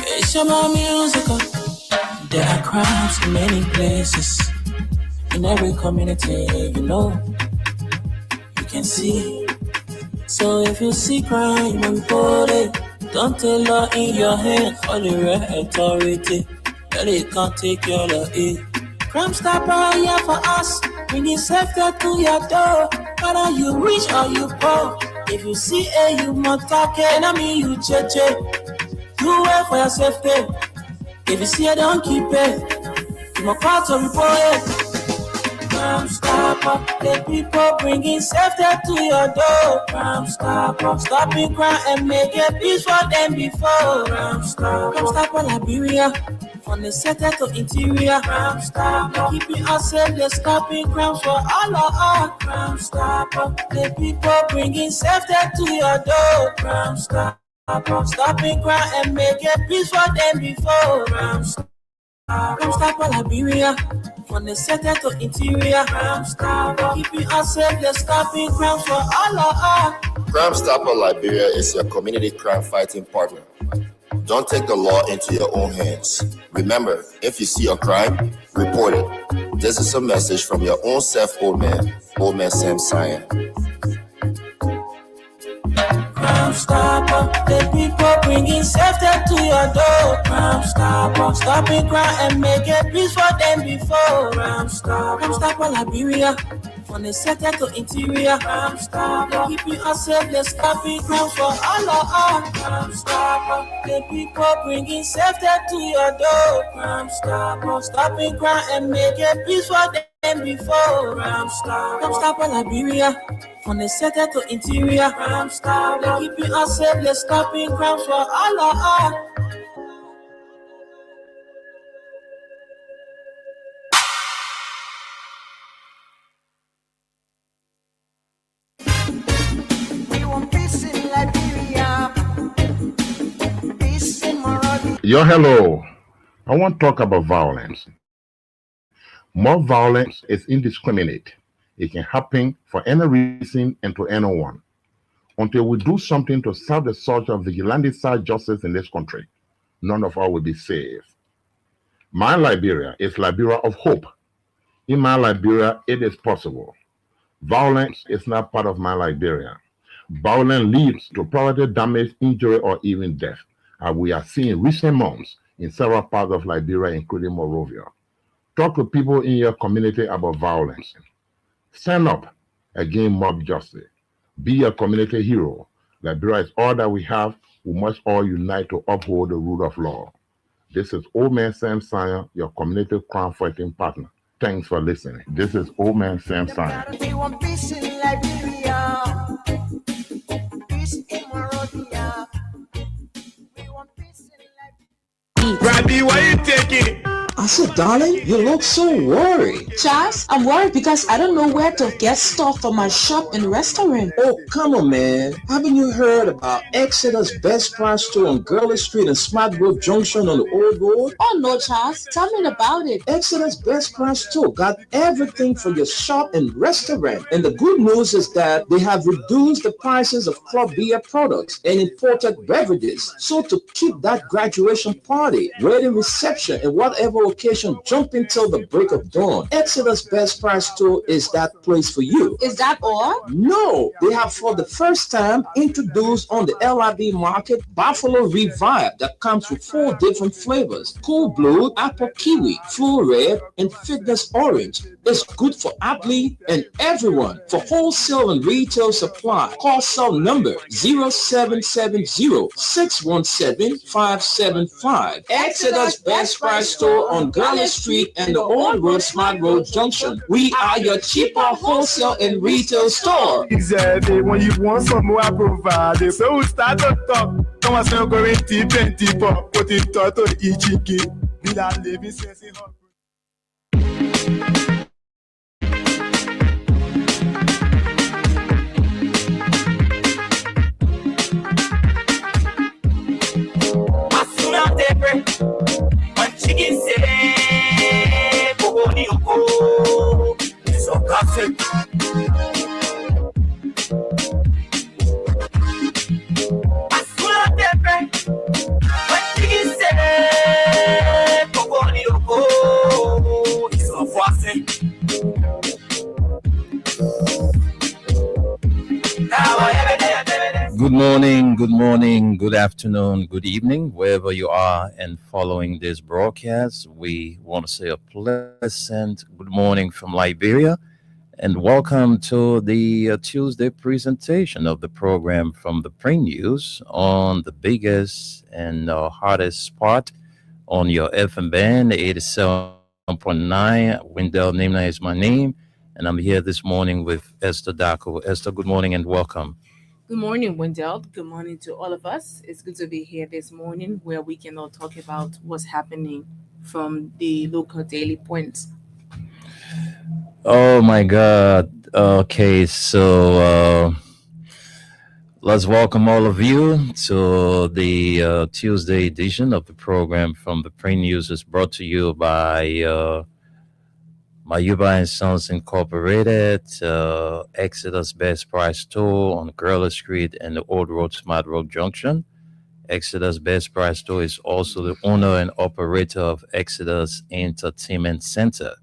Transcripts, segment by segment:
It's about musical. There are crimes in many places, in every community, you can see. So if you see crime and report it, don't take law in your hand for the real authority. They can't take your law in. Crime Stopper here for us, bringing safety to your door. Whether you rich or you poor, if you see a you must talk it, I mean you check. Do it for your safety. If you see it, don't keep it. You must call to report it. Crime Stopper, the people bringing safety to your door. Crime Stopper, stopping crime and making peace for them before. Crime Stopper, Liberia, from the center to interior. Crime Stopper, keeping us safe, they're stopping crimes for all of us. Crime Stopper, the people bringing safety to your door. Crime Stopper, stopping crime and making peace for them before. Crime Stopper, Liberia, from the center to interior. Crime Stopper, keeping us safe, they're stopping crimes for all of us. Crime Stopper Liberia is your community crime fighting partner. Don't take the law into your own hands. Remember, if you see a crime, report it. This is a message from your own self, Old Man Sam Cyan. Crime Stopper, the people bringing safety to your door. Crime Stopper, stopping crime and making peace for them before. Crime Stopper, Liberia, from the center to interior. Crime Stopper, keeping us safe, they're stopping crimes for all of us. Crime Stopper, the people bringing safety to your door. Crime Stopper, stopping crime and making peace for them before. Crime Stopper, Liberia, from the center to interior. Crime Stopper, keeping us safe, they're stopping crimes for all of us. Yo, hello. I want to talk about violence. More violence is indiscriminate. It can happen for any reason and to anyone. Until we do something to serve the search of vigilante-side justice in this country, none of us will be safe. My Liberia is Liberia of hope. In my Liberia, it is possible. Violence is not part of my Liberia. Violence leads to property damage, injury, or even death, as we are seeing recent months in several parts of Liberia, including Monrovia. Talk to people in your community about violence. Stand up against mob justice. Be a community hero. Liberia is all that we have. We must all unite to uphold the rule of law. This is Old Man Sam Cyan, your community crime fighting partner. Thanks for listening. This is Old Man Sam Cyan. Rabbi, why you taking? I said, darling, you look so worried. Charles, I'm worried because I don't know where to get stuff for my shop and restaurant. Oh, come on, man. Haven't you heard about Exeter's Best Price Store on Gurley Street and Smart Grove Junction on the Old Road? Oh, no, Charles. Tell me about it. Exeter's Best Price Store got everything for your shop and restaurant. And the good news is that they have reduced the prices of club beer products and imported beverages. So to keep that graduation party, wedding reception, and whatever location jumping till the break of dawn. Exodus Best Price Store is that place for you. Is that all? No, they have for the first time introduced on the LIB market Buffalo Revive that comes with 4 different flavors: Cool Blue, Apple Kiwi, Full Red, and Fitness Orange. It's good for athlete and everyone. For wholesale and retail supply, call cell number 0770-617-575. Exodus Best Price Store on Garland Street and the Old Road Smart Road Junction. We are your cheaper wholesale and retail store. Exactly. When you want some more, I provide it. So we start to talk. Come on, say going to 20 pop. Put it to each kid. Be that living sense in her. Chicken say, Bogoni Oko, so perfect. Asuna tepe, when chicken say, Bogoni Oko, so perfect. Good morning, good afternoon, good evening, wherever you are and following this broadcast. We want to say a pleasant good morning from Liberia and welcome to the Tuesday presentation of the program from the Print News on the biggest and hardest spot on your FM band, 87.9. Wendell Nimna is my name, and I'm here this morning with Esther Daco. Esther, good morning and welcome. Good morning, Wendell. Good morning to all of us. It's good to be here this morning where we can all talk about what's happening from the local daily points. Oh my God. Okay, so let's welcome all of you to the Tuesday edition of the program from the Print News. Is brought to you by Mayuba and Sons Incorporated, Exodus Best Price Store on Gurley Street and the Old Road Smart Road Junction. Exodus Best Price Store is also the owner and operator of Exodus Entertainment Center.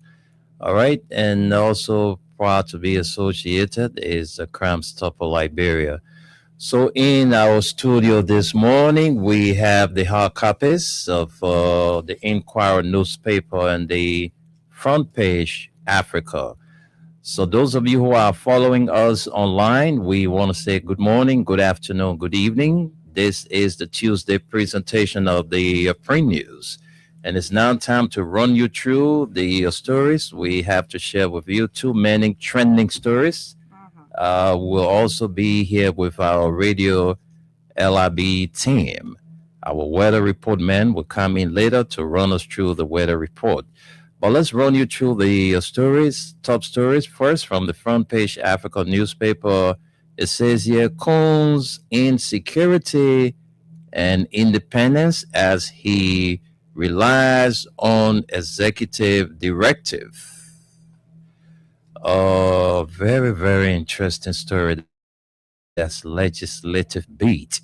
All right, and also proud to be associated is Crime Stopper Liberia. So in our studio this morning, we have the hard copies of the Inquirer newspaper and the Front Page Africa. So those of you who are following us online, we want to say good morning, good afternoon, good evening. This is the Tuesday presentation of the Print News. And it's now time to run you through the stories we have to share with you. 2 many trending stories. We'll also be here with our radio LIB team. Our weather report man will come in later to run us through the weather report. But let's run you through the stories, top stories. First, from the Front Page Africa newspaper, it says here, Coons insecurity and independence as he relies on executive directive. Very, very interesting story. That's legislative beat.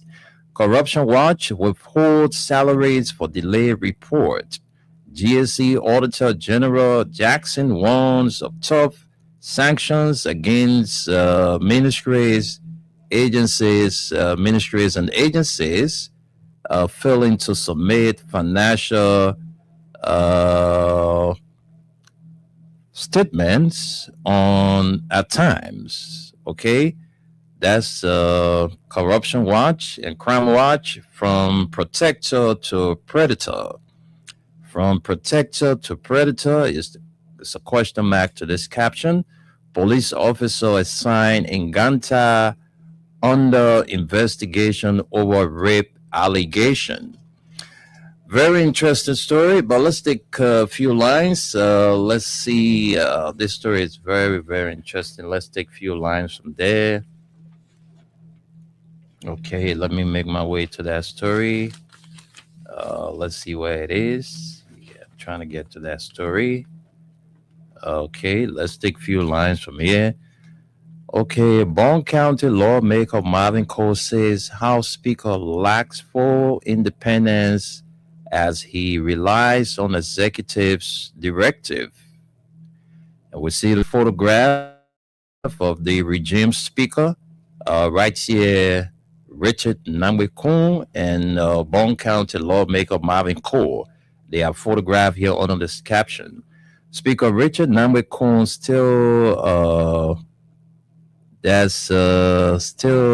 Corruption Watch withholds salaries for delayed report. GSC Auditor General Jackson warns of tough sanctions against ministries and agencies failing to submit financial statements at times. Okay, that's Corruption Watch and Crime Watch, from protector to predator. From protector to predator is a question mark to this caption. Police officer assigned in Ganta under investigation over rape allegation. Very interesting story, but let's take a few lines. Let's see. This story is very, very interesting. Let's take a few lines from there. Okay, let me make my way to that story. Let's see where it is. Trying to get to that story. Okay, let's take a few lines from here. Okay, Bond County lawmaker Marvin Cole says House Speaker lacks full independence as he relies on executives' directive. And we see the photograph of the regime speaker right here, Richard Namwekun and Bone County lawmaker Marvin Cole. They are photographed here under this caption. Speaker Richard Namwekun still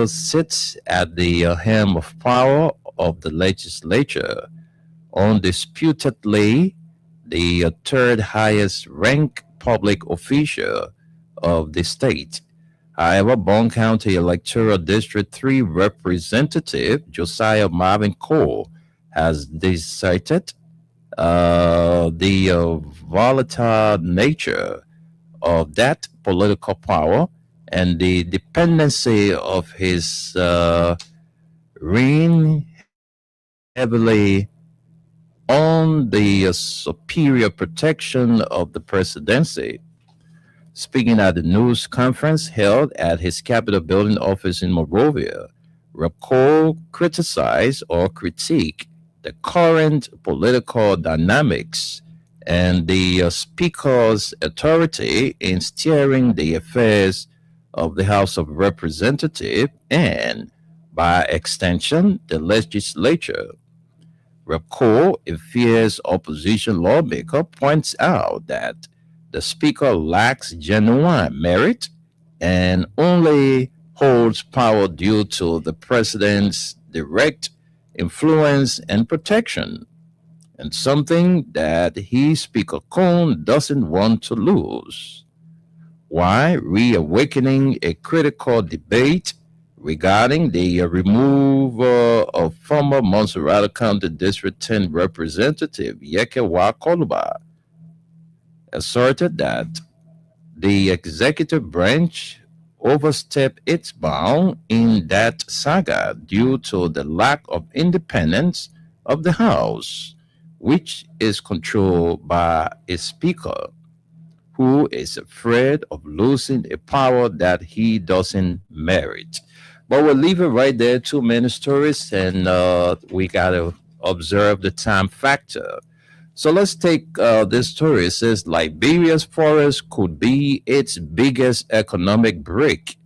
sits at the helm of power of the legislature, undisputedly the third highest ranked public official of the state. However, Bone County Electoral District 3 Representative Josiah Marvin Cole has decided the volatile nature of that political power and the dependency of his reign heavily on the superior protection of the presidency. Speaking at the news conference held at his Capitol building office in Monrovia, Rapco criticized or critiqued the current political dynamics and the Speaker's authority in steering the affairs of the House of Representatives and, by extension, the legislature. Rapco, a fierce opposition lawmaker, points out that the Speaker lacks genuine merit and only holds power due to the President's direct influence and protection, and something that he, Speaker Cohn, doesn't want to lose. Why reawakening a critical debate regarding the removal of former Montserrat County District 10 Representative Yekewa Koluba asserted that the executive branch overstepped its bound in that saga due to the lack of independence of the House, which is controlled by a speaker who is afraid of losing a power that he doesn't merit. But we'll leave it right there. Too many stories, and we got to observe the time factor. So let's take this story. It says Liberia's forest could be its biggest economic break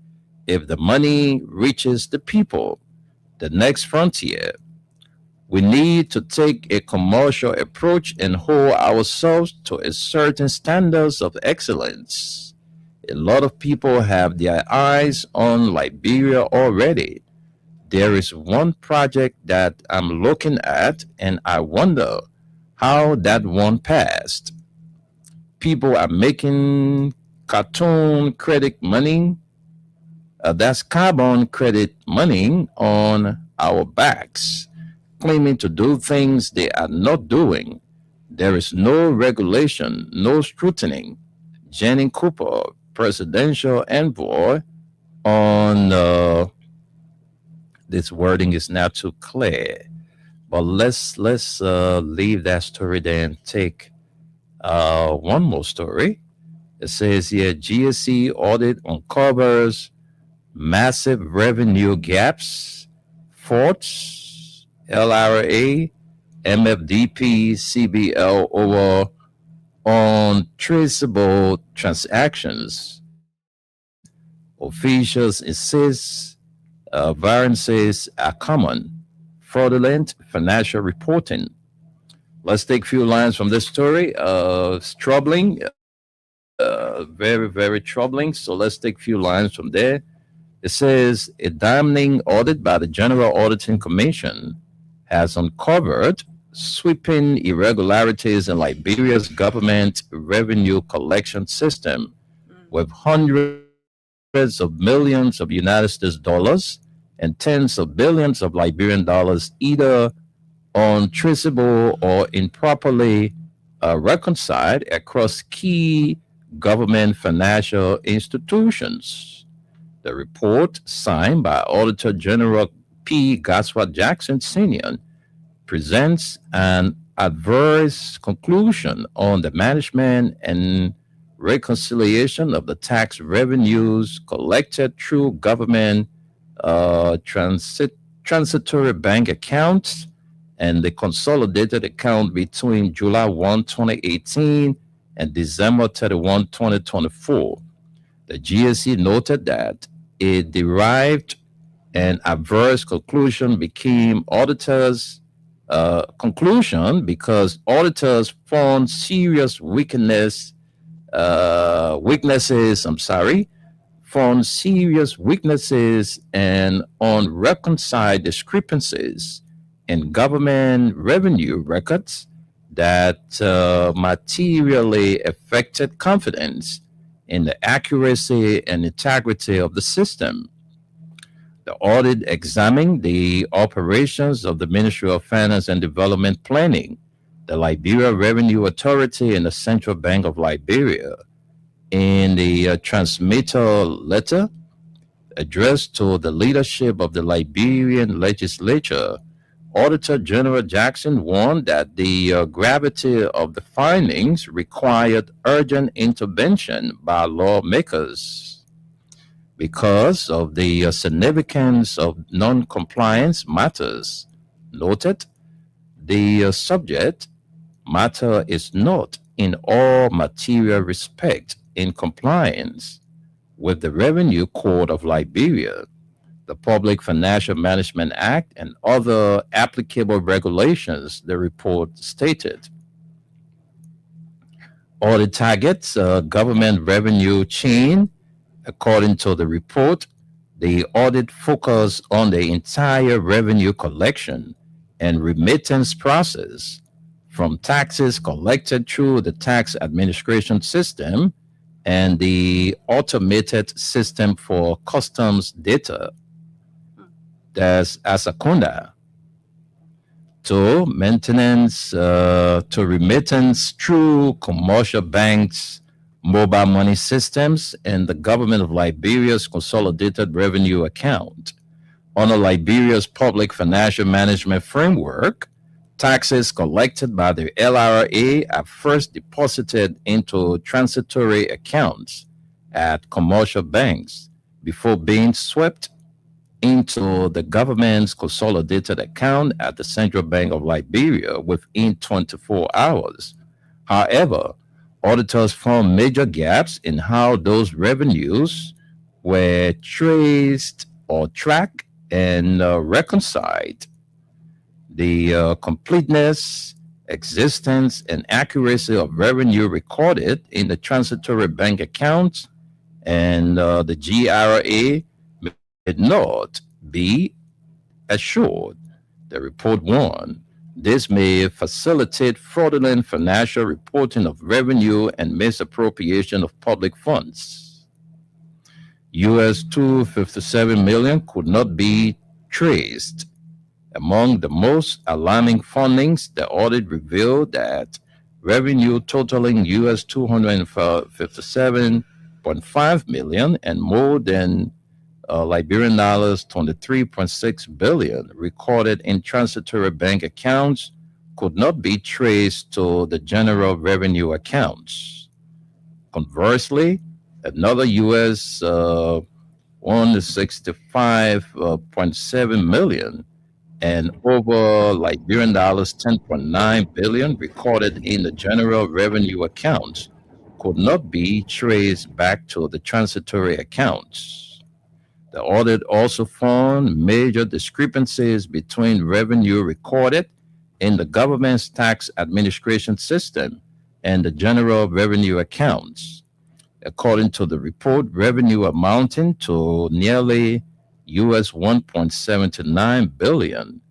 if the money reaches the people. The next frontier. We need to take a commercial approach and hold ourselves to a certain standards of excellence. A lot of people have their eyes on Liberia already. There is one project that I'm looking at, and I wonder how that one passed. People are making cartoon credit money. That's carbon credit money on our backs, claiming to do things they are not doing. There is no regulation, no scrutiny. Jenny Cooper, presidential envoy on this wording is not too clear. But let's leave that story there and take one more story. It says here GSC audit uncovers massive revenue gaps, faults, LRA, MFDP, CBL over untraceable transactions. Officials insist variances are common. Fraudulent financial reporting. Let's take a few lines from this story. It's troubling, very, very troubling. So let's take a few lines from there. It says a damning audit by the General Auditing Commission has uncovered sweeping irregularities in Liberia's government revenue collection system, with hundreds of millions of United States dollars and tens of billions of Liberian dollars either untraceable or improperly reconciled across key government financial institutions. The report, signed by Auditor General P. Gaswa Jackson Sr., presents an adverse conclusion on the management and reconciliation of the tax revenues collected through government transitory bank accounts and the consolidated account between July 1, 2018 and December 31, 2024. The GSE noted that a derived and adverse conclusion became auditors' conclusion because auditors found serious found serious weaknesses and unreconciled discrepancies in government revenue records that materially affected confidence in the accuracy and integrity of the system. The audit examined the operations of the Ministry of Finance and Development Planning, the Liberia Revenue Authority, and the Central Bank of Liberia. In the transmitter letter addressed to the leadership of the Liberian legislature, Auditor General Jackson warned that the gravity of the findings required urgent intervention by lawmakers. Because of the significance of non-compliance matters, noted, the subject matter is not in all material respect in compliance with the Revenue Code of Liberia, the Public Financial Management Act, and other applicable regulations, the report stated. Audit targets government revenue chain. According to the report, the audit focused on the entire revenue collection and remittance process, from taxes collected through the tax administration system and the automated system for customs data, that's Asakunda, to maintenance, to remittance through commercial banks, mobile money systems, and the government of Liberia's consolidated revenue account. Under Liberia's public financial management framework, taxes collected by the LRA are first deposited into transitory accounts at commercial banks before being swept into the government's consolidated account at the Central Bank of Liberia within 24 hours. However, auditors found major gaps in how those revenues were traced or tracked and reconciled. The completeness, existence, and accuracy of revenue recorded in the transitory bank accounts and the GRA may not be assured. The report warned this may facilitate fraudulent financial reporting of revenue and misappropriation of public funds. US $257 million could not be traced. Among the most alarming findings, the audit revealed that revenue totaling US $257.5 million and more than Liberian dollars 23.6 billion recorded in transitory bank accounts could not be traced to the general revenue accounts. Conversely, another US $165.7 million and over Liberian dollars 10.9 billion recorded in the general revenue accounts could not be traced back to the transitory accounts. The audit also found major discrepancies between revenue recorded in the government's tax administration system and the general revenue accounts. According to the report, revenue amounting to nearly US $1.79 billion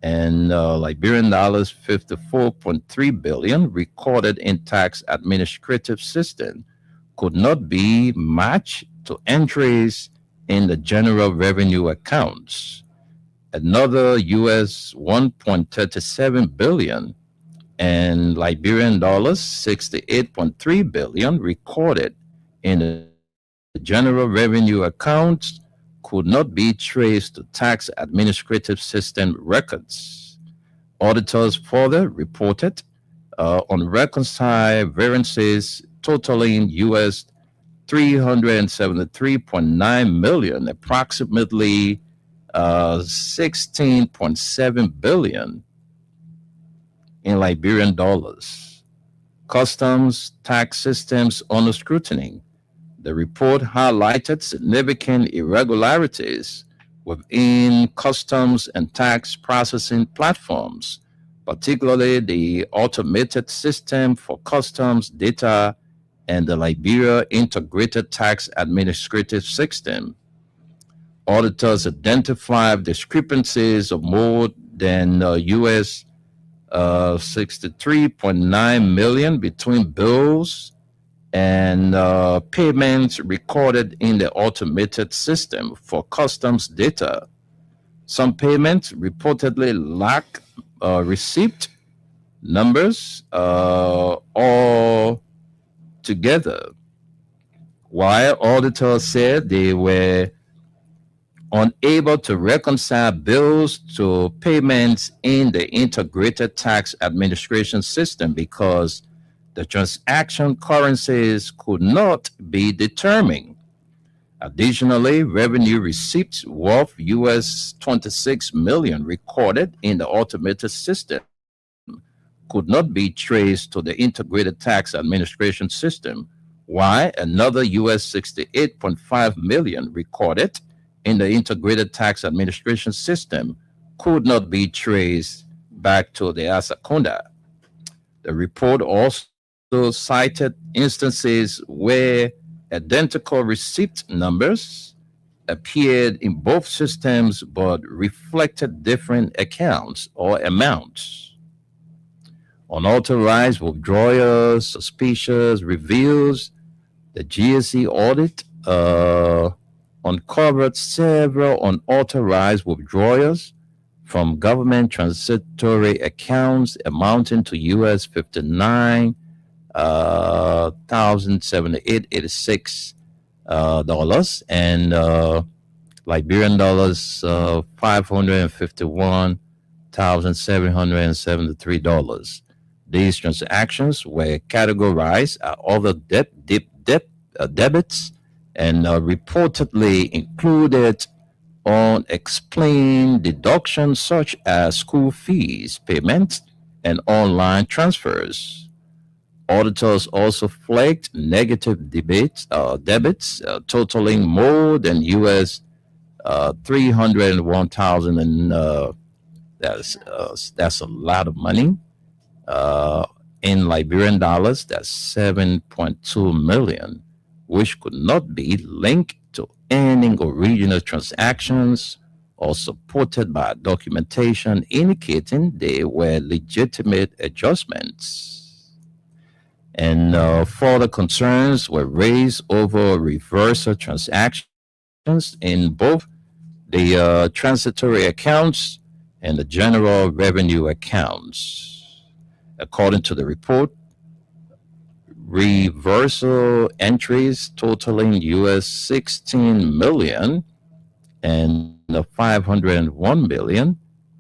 and Liberian dollars 54.3 billion recorded in tax administrative system could not be matched to entries in the general revenue accounts. Another US 1.37 billion and Liberian dollars 68.3 billion recorded in the general revenue accounts could not be traced to tax administrative system records. Auditors further reported unreconciled variances totaling US $373.9 million, approximately 16.7 billion, in Liberian dollars. Customs tax systems under scrutiny. The report highlighted significant irregularities within customs and tax processing platforms, particularly the automated system for customs data and the Liberia Integrated Tax Administrative System. Auditors identified discrepancies of more than US 63.9 million between bills and payments recorded in the automated system for customs data. Some payments reportedly lack receipt numbers altogether, while auditors said they were unable to reconcile bills to payments in the integrated tax administration system because the transaction currencies could not be determined. Additionally, revenue receipts worth US 26 million recorded in the automated system could not be traced to the integrated tax administration system, while another US 68.5 million recorded in the integrated tax administration system could not be traced back to the Asakunda. The report also cited instances where identical receipt numbers appeared in both systems but reflected different accounts or amounts. Unauthorized withdrawals, suspicious reveals, the GSE audit uncovered several unauthorized withdrawals from government transitory accounts amounting to US 59,078.86 dollars and Liberian dollars $551,773. These transactions were categorized as other debits and reportedly included unexplained deductions such as school fees, payments, and online transfers. Auditors also flagged negative debits totaling more than US 301,000, and that's a lot of money. In Liberian dollars, that's 7.2 million, which could not be linked to any original transactions or supported by documentation indicating they were legitimate adjustments. And further concerns were raised over reversal transactions in both the transitory accounts and the general revenue accounts. According to the report, reversal entries totaling US 16 million and 501 million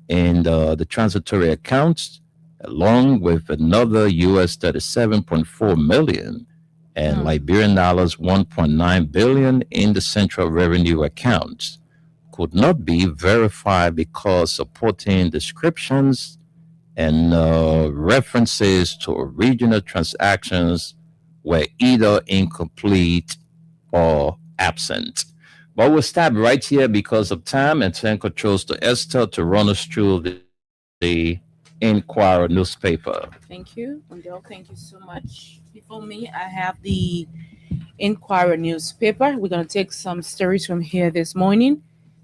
in the transitory accounts, along with another US 37.4 million and Liberian dollars 1.9 billion in the central revenue accounts, could not be verified because supporting descriptions and references to original transactions were either incomplete or absent. But we'll stop right here because of time and send controls to Esther to run us through the Inquirer newspaper. Thank you, Wendell. Thank you so much. Before me, I have the Inquirer newspaper. We're going to take some stories from here this morning.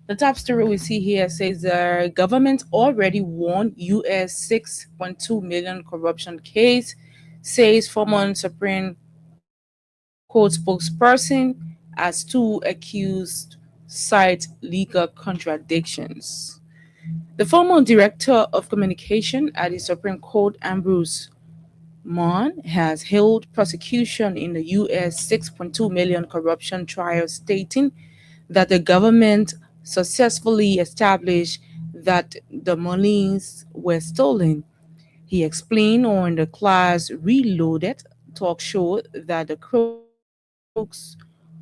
The top story we see here says the government already won US 6.2 million corruption case, says former Supreme Court spokesperson, as two accused cite legal contradictions. The former director of communication at the Supreme Court, Ambrose Mon, has held prosecution in the US 6.2 million corruption trial, stating that the government successfully established that the monies were stolen. He explained on the Class Reloaded talk show that the crux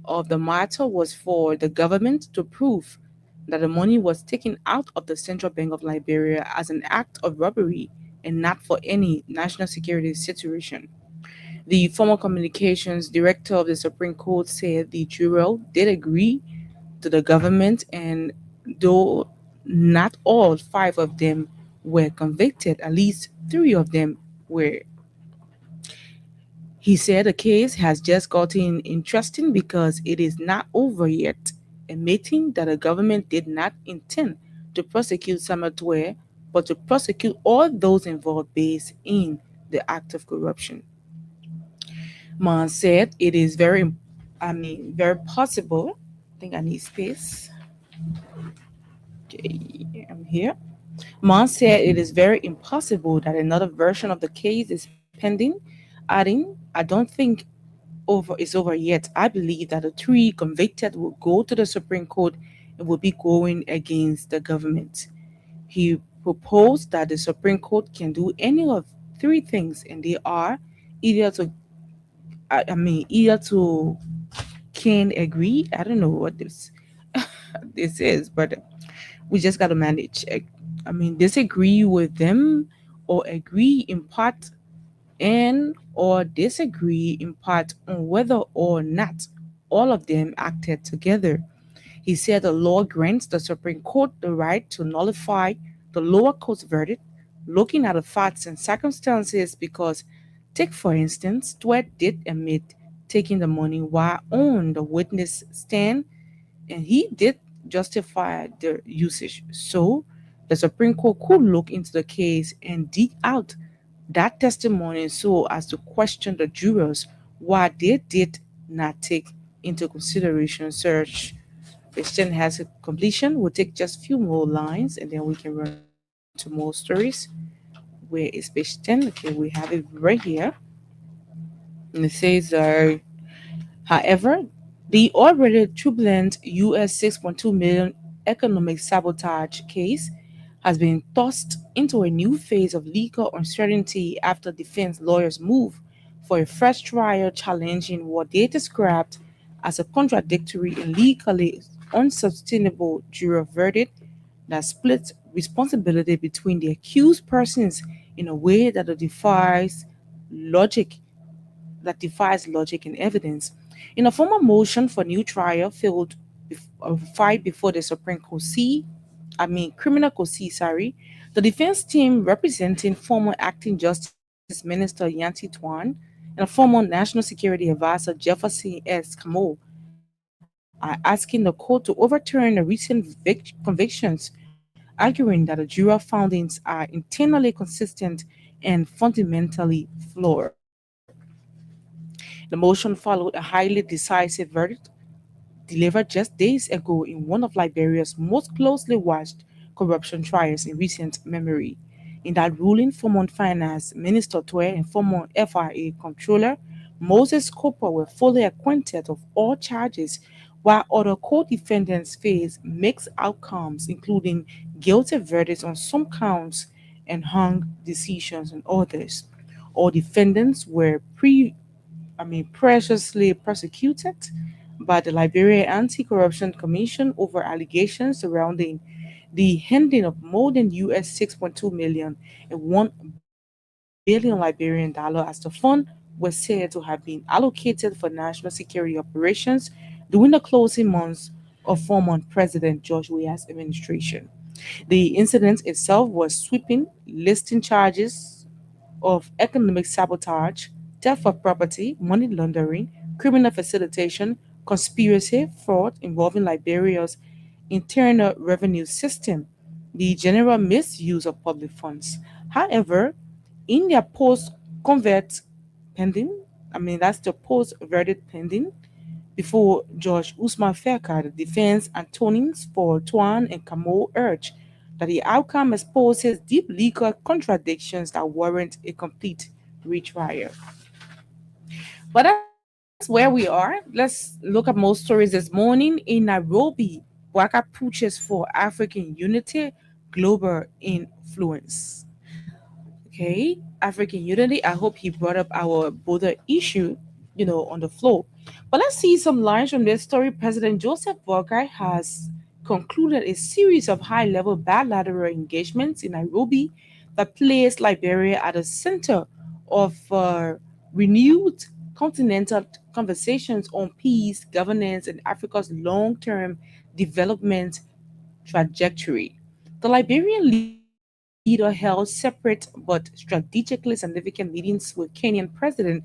of the matter was for the government to prove that the money was taken out of the Central Bank of Liberia as an act of robbery and not for any national security situation. The former communications director of the Supreme Court said the juror did agree to the government, and though not all five of them were convicted, at least three of them were. He said the case has just gotten interesting because it is not over yet, admitting that the government did not intend to prosecute Samatwe, but to prosecute all those involved based in the act of corruption. Man said it is very possible. I think I need space. Okay, I'm here. Man said it is very impossible that another version of the case is pending, adding, I don't think over yet. I believe that the three convicted will go to the Supreme Court and will be going against the government. He proposed that the Supreme Court can do any of three things, and they are either to, either to can agree. I don't know what this this is, but we just got to manage. Disagree with them, or agree in part and or disagree in part on whether or not all of them acted together. He said the law grants the Supreme Court the right to nullify the lower court's verdict, looking at the facts and circumstances, because, take for instance, Stewart did admit taking the money while on the witness stand, and he did justify the usage. So the Supreme Court could look into the case and dig out that testimony so as to question the jurors why they did not take into consideration search. Question has a completion. We'll take just a few more lines and then we can run to more stories. Where is page 10? Okay, we have it right here. And it says, however, the already turbulent US 6.2 million economic sabotage case has been tossed into a new phase of legal uncertainty after defense lawyers move for a fresh trial challenging what they described as a contradictory and legally unsustainable jury verdict that splits responsibility between the accused persons in a way logic defies logic and evidence. In a former motion for new trial filed fight before the Supreme Court Criminal Court sorry, the defense team representing former acting Justice Minister Yanti Tuan and former National Security Advisor Jefferson S. Camo are asking the court to overturn the recent convictions, arguing that the juror findings are internally consistent and fundamentally flawed. The motion followed a highly decisive verdict delivered just days ago in one of Liberia's most closely watched corruption trials in recent memory. In that ruling, former Finance Minister Twe and former FIA Controller Moses Cooper were fully acquitted of all charges, while other co-defendants faced mixed outcomes, including guilty verdicts on some counts and hung decisions on others. All defendants were preciously prosecuted by the Liberia Anti-Corruption Commission over allegations surrounding the handing of more than US 6.2 million and 1 billion Liberian dollar as the fund was said to have been allocated for national security operations during the closing months of former President George Weah's administration. The incident itself was sweeping, listing charges of economic sabotage, theft of property, money laundering, criminal facilitation, conspiracy, fraud involving Liberia's internal revenue system, the general misuse of public funds. However, in their post convert pending, that's the post verdict pending before Judge Usman Ferka, the defense attorneys for Tuan and Kamo urged that the outcome exposes deep legal contradictions that warrant a complete retrial. But that's where we are. Let's look at more stories this morning. In Nairobi, Waka pushes for African unity, global influence. Okay, African unity. I hope he brought up our border issue, on the floor. But let's see some lines from this story. President Joseph Boakai has concluded a series of high level bilateral engagements in Nairobi that placed Liberia at the center of renewed continental conversations on peace, governance, and Africa's long term development trajectory. The Liberian leader held separate but strategically significant meetings with Kenyan President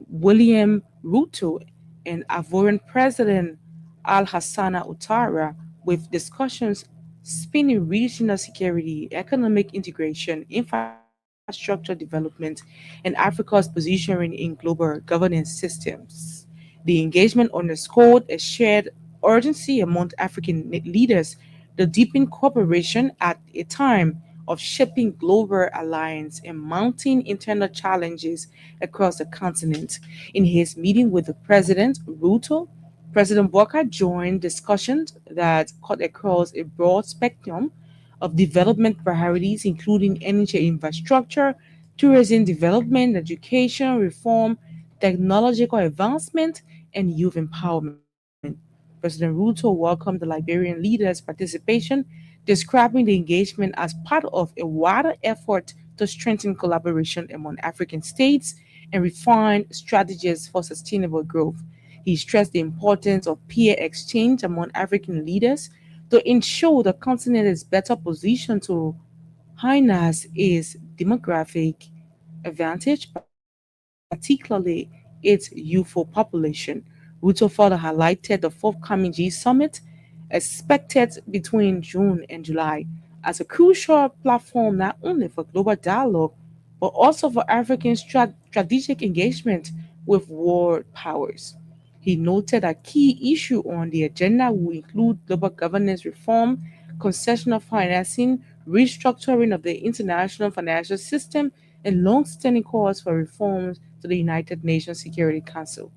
William Ruto and Ivorian President Al Hassana Ouattara, with discussions spanning regional security, economic integration, infrastructure development, and Africa's positioning in global governance systems. The engagement underscored a shared urgency among African leaders to deepen cooperation at a time of shaping global alliance and mounting internal challenges across the continent. In his meeting with the President Ruto, President Walker joined discussions that cut across a broad spectrum of development priorities, including energy infrastructure, tourism development, education reform, technological advancement, and youth empowerment. President Ruto welcomed the Liberian leaders' participation, describing the engagement as part of a wider effort to strengthen collaboration among African states and refine strategies for sustainable growth. He stressed the importance of peer exchange among African leaders to ensure the continent is better positioned to harness its demographic advantage, particularly its youthful population. Ruto further highlighted the forthcoming G Summit, expected between June and July, as a crucial platform not only for global dialogue but also for African strategic engagement with world powers. He noted a key issue on the agenda will include global governance reform, concessional financing, restructuring of the international financial system, and long-standing calls for reforms to the United Nations Security Council.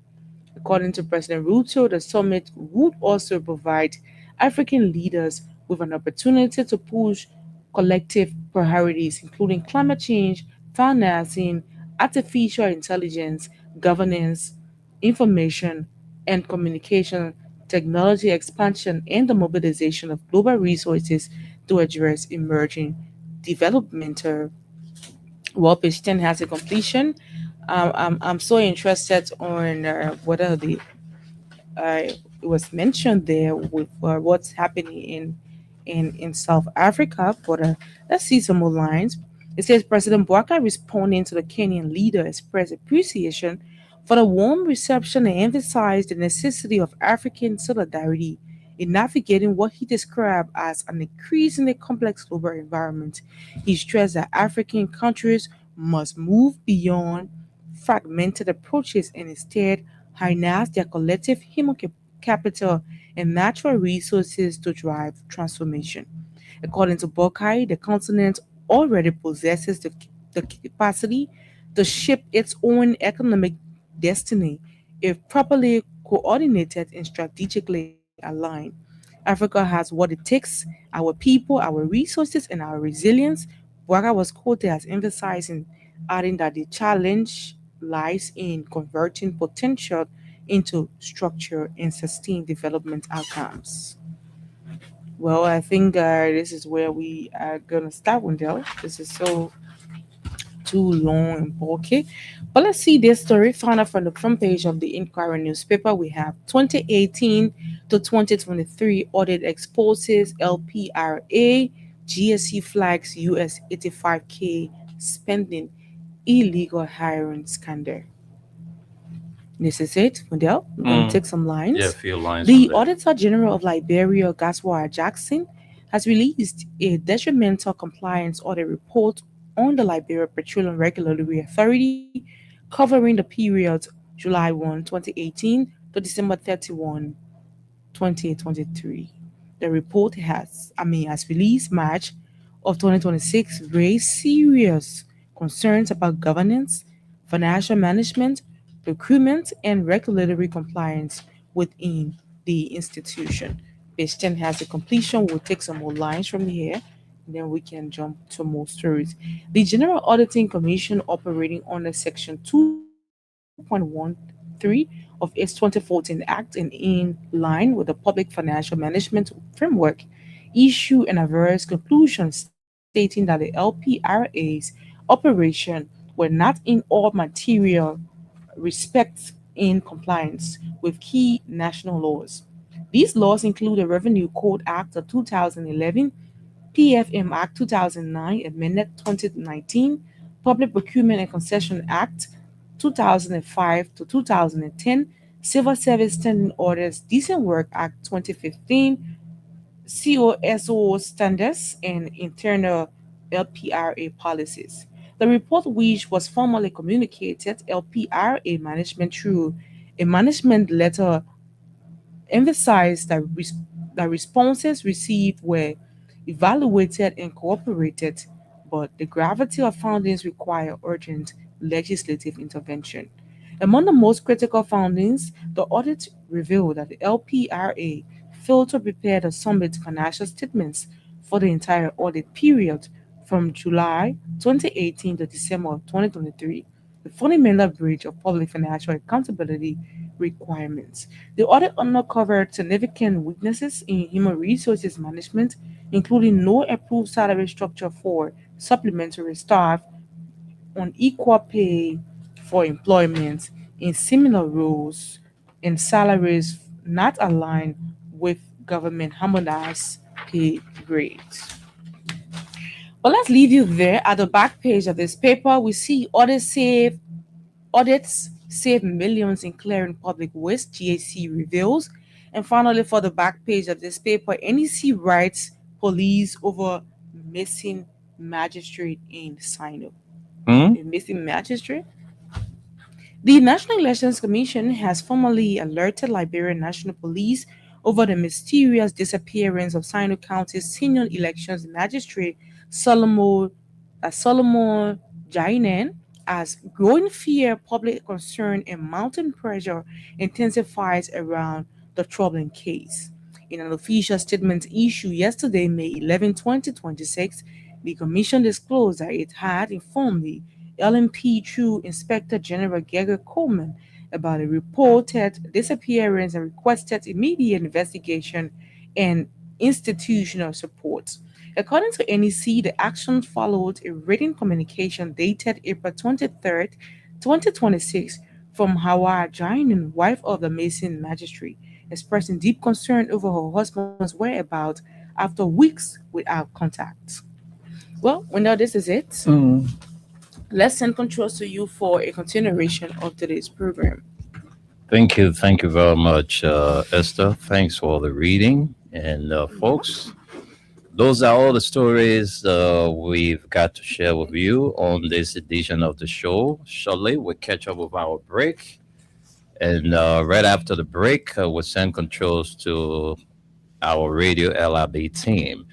According to President Ruto, the summit would also provide African leaders with an opportunity to push collective priorities, including climate change, financing, artificial intelligence, governance, information and communication, technology expansion, and the mobilization of global resources to address emerging developmental. Well, page 10 has a completion. I'm so interested on whether the it was mentioned there with what's happening in South Africa. But let's see some more lines. It says President Bouaka responding to the Kenyan leader expressed appreciation for the warm reception and emphasized the necessity of African solidarity in navigating what he described as an increasingly complex global environment. He stressed that African countries must move beyond fragmented approaches and instead harness their collective human capital and natural resources to drive transformation. According to Bokai, the continent already possesses the capacity to shape its own economic destiny if properly coordinated and strategically aligned. Africa has what it takes: our people, our resources, and our resilience. Bouaka was quoted as emphasizing, adding that the challenge lies in converting potential into structure and sustained development outcomes. Well, I think this is where we are gonna start, Wendell. This is so too long and bulky. But let's see this story found out from the front page of the Inquirer newspaper. We have 2018 to 2023 audit exposes LPRA GSC flags US 85K spending illegal hiring scandal. This is it, Model. We're going to take some Yeah, a lines. few lines from The there. Auditor General of Liberia, Gaswa Jackson, has released a detrimental compliance audit report on the Liberia Petroleum Regulatory Authority covering the period July 1, 2018 to December 31, 2023. The report has released March of 2026 raised serious concerns about governance, financial management, procurement, and regulatory compliance within the institution. Page 10 has a completion. We'll take some more lines from here, and then we can jump to more stories. The General Auditing Commission, operating under Section 2.13 of its 2014 Act and in line with the Public Financial Management Framework, issue an adverse conclusion stating stating that the LPRA's operation were not in all material respects in compliance with key national laws. These laws include the Revenue Code Act of 2011, PFM Act 2009, amended 2019, Public Procurement and Concession Act 2005 to 2010, Civil Service Standing Orders Decent Work Act 2015, COSO standards, and internal LPRA policies. The report, which was formally communicated LPRA management through a management letter, emphasized that, that responses received were evaluated and cooperated, but the gravity of findings require urgent legislative intervention. Among the most critical findings, the audit revealed that the LPRA failed to prepare the summit financial statements for the entire audit period from July 2018 to December 2023, the fundamental breach of public financial accountability requirements. The audit uncovered significant weaknesses in human resources management, including no approved salary structure for supplementary staff, unequal pay for employment in similar roles, and salaries not aligned with government harmonized pay grades. But let's leave you there. At the back page of this paper, we see audits save millions in clearing public waste, GAC reveals. And finally, for the back page of this paper, NEC writes police over missing magistrate in Sino. Hmm? A missing magistrate? The National Elections Commission has formally alerted Liberian National Police over the mysterious disappearance of Sino County's senior elections magistrate Solomon Jainen, as growing fear, public concern, and mounting pressure intensifies around the troubling case. In an official statement issued yesterday, May 11, 2026, the Commission disclosed that it had informed the LMP through Inspector General Gregor Coleman about a reported disappearance and requested immediate investigation and institutional support. According to NEC, the action followed a written communication dated April 23rd, 2026, from Hawa Jainin, wife of the Mason magistrate, expressing deep concern over her husband's whereabouts after weeks without contact. Well, we know this is it. Mm. Let's send controls to you for a continuation of today's program. Thank you. Thank you very much, Esther. Thanks for the reading. And folks, those are all the stories we've got to share with you on this edition of the show. Shortly, we'll catch up with our break. And right after the break, we'll send controls to our Radio LRB team.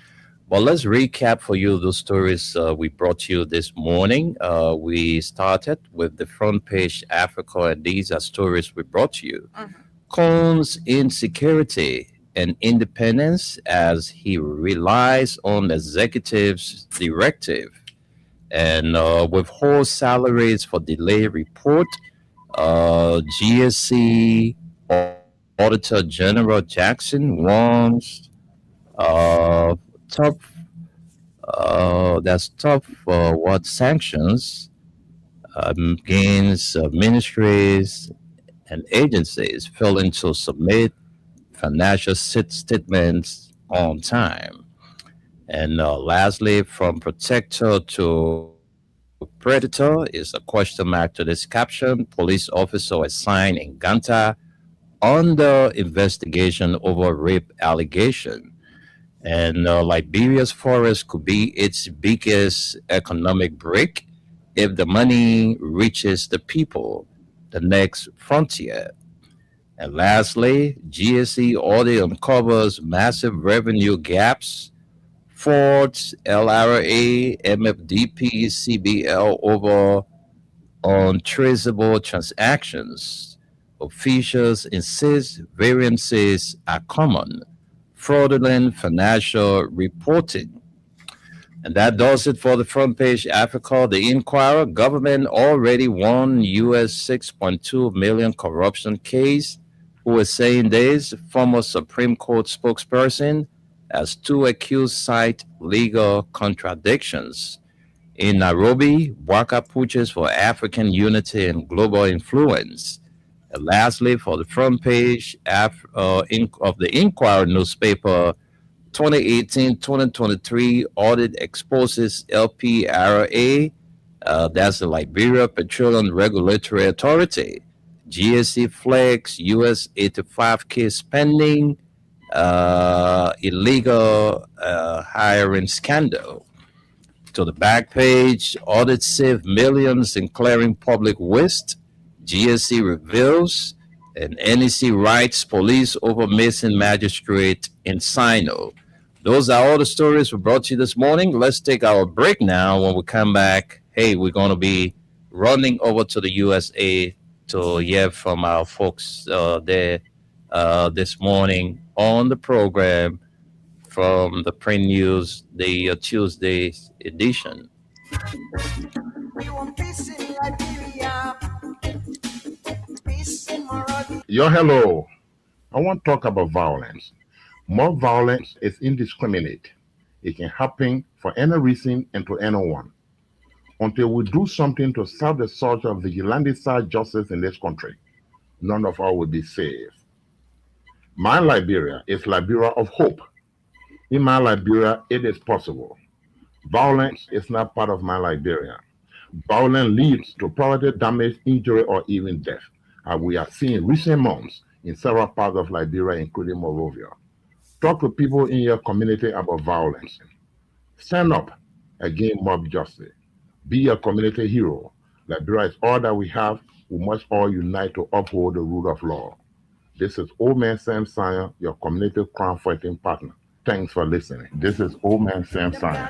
Well, let's recap for you those stories we brought you this morning. We started with the front page Africa, and these are stories we brought you. Cohn's insecurity and independence as he relies on executives' directive, and withhold salaries for delay report. GSC Auditor General Jackson warns tough that's tough what sanctions against ministries and agencies failing to submit financial statements on time. And lastly, from protector to predator is a question mark to this caption. Police officer assigned in Ganta under investigation over rape allegation. And Liberia's forest could be its biggest economic break if the money reaches the people, the next frontier. And lastly, GSE audit uncovers massive revenue gaps. Ford's LRA, MFDP, CBL over untraceable transactions. Officials insist variances are common. Fraudulent financial reporting. And that does it for the front page Africa. The Inquirer, government already won US 6.2 million corruption case. Who is saying this? Former Supreme Court spokesperson as two accused cite legal contradictions. In Nairobi, Waka pushes for African unity and global influence. And lastly, for the front page of the Inquirer newspaper, 2018-2023 audit exposes LPRA, that's the Liberia Petroleum Regulatory Authority. GSC flags US 85K spending, illegal hiring scandal. To the back page, audit saved millions in clearing public waste. GSC reveals, and NEC writes police over missing magistrate in Sino. Those are all the stories we brought you this morning. Let's take our break now. When we come back, hey, we're going to be running over to the USA to hear from our folks there this morning on the program from the print news, the Tuesday edition. Yo, hello. I want to talk about violence. More violence is indiscriminate. It can happen for any reason and to anyone. Until we do something to stop the surge of vigilante-side justice in this country, none of us will be safe. My Liberia is Liberia of hope. In my Liberia, it is possible. Violence is not part of my Liberia. Violence leads to property damage, injury, or even death, as we are seeing in recent months in several parts of Liberia, including Monrovia. Talk to people in your community about violence. Stand up against mob justice. Be a community hero. Liberia is all that we have. We must all unite to uphold the rule of law. This is Old Man Sam Sion, your community crime fighting partner. Thanks for listening. This is Old Man Sam Sion.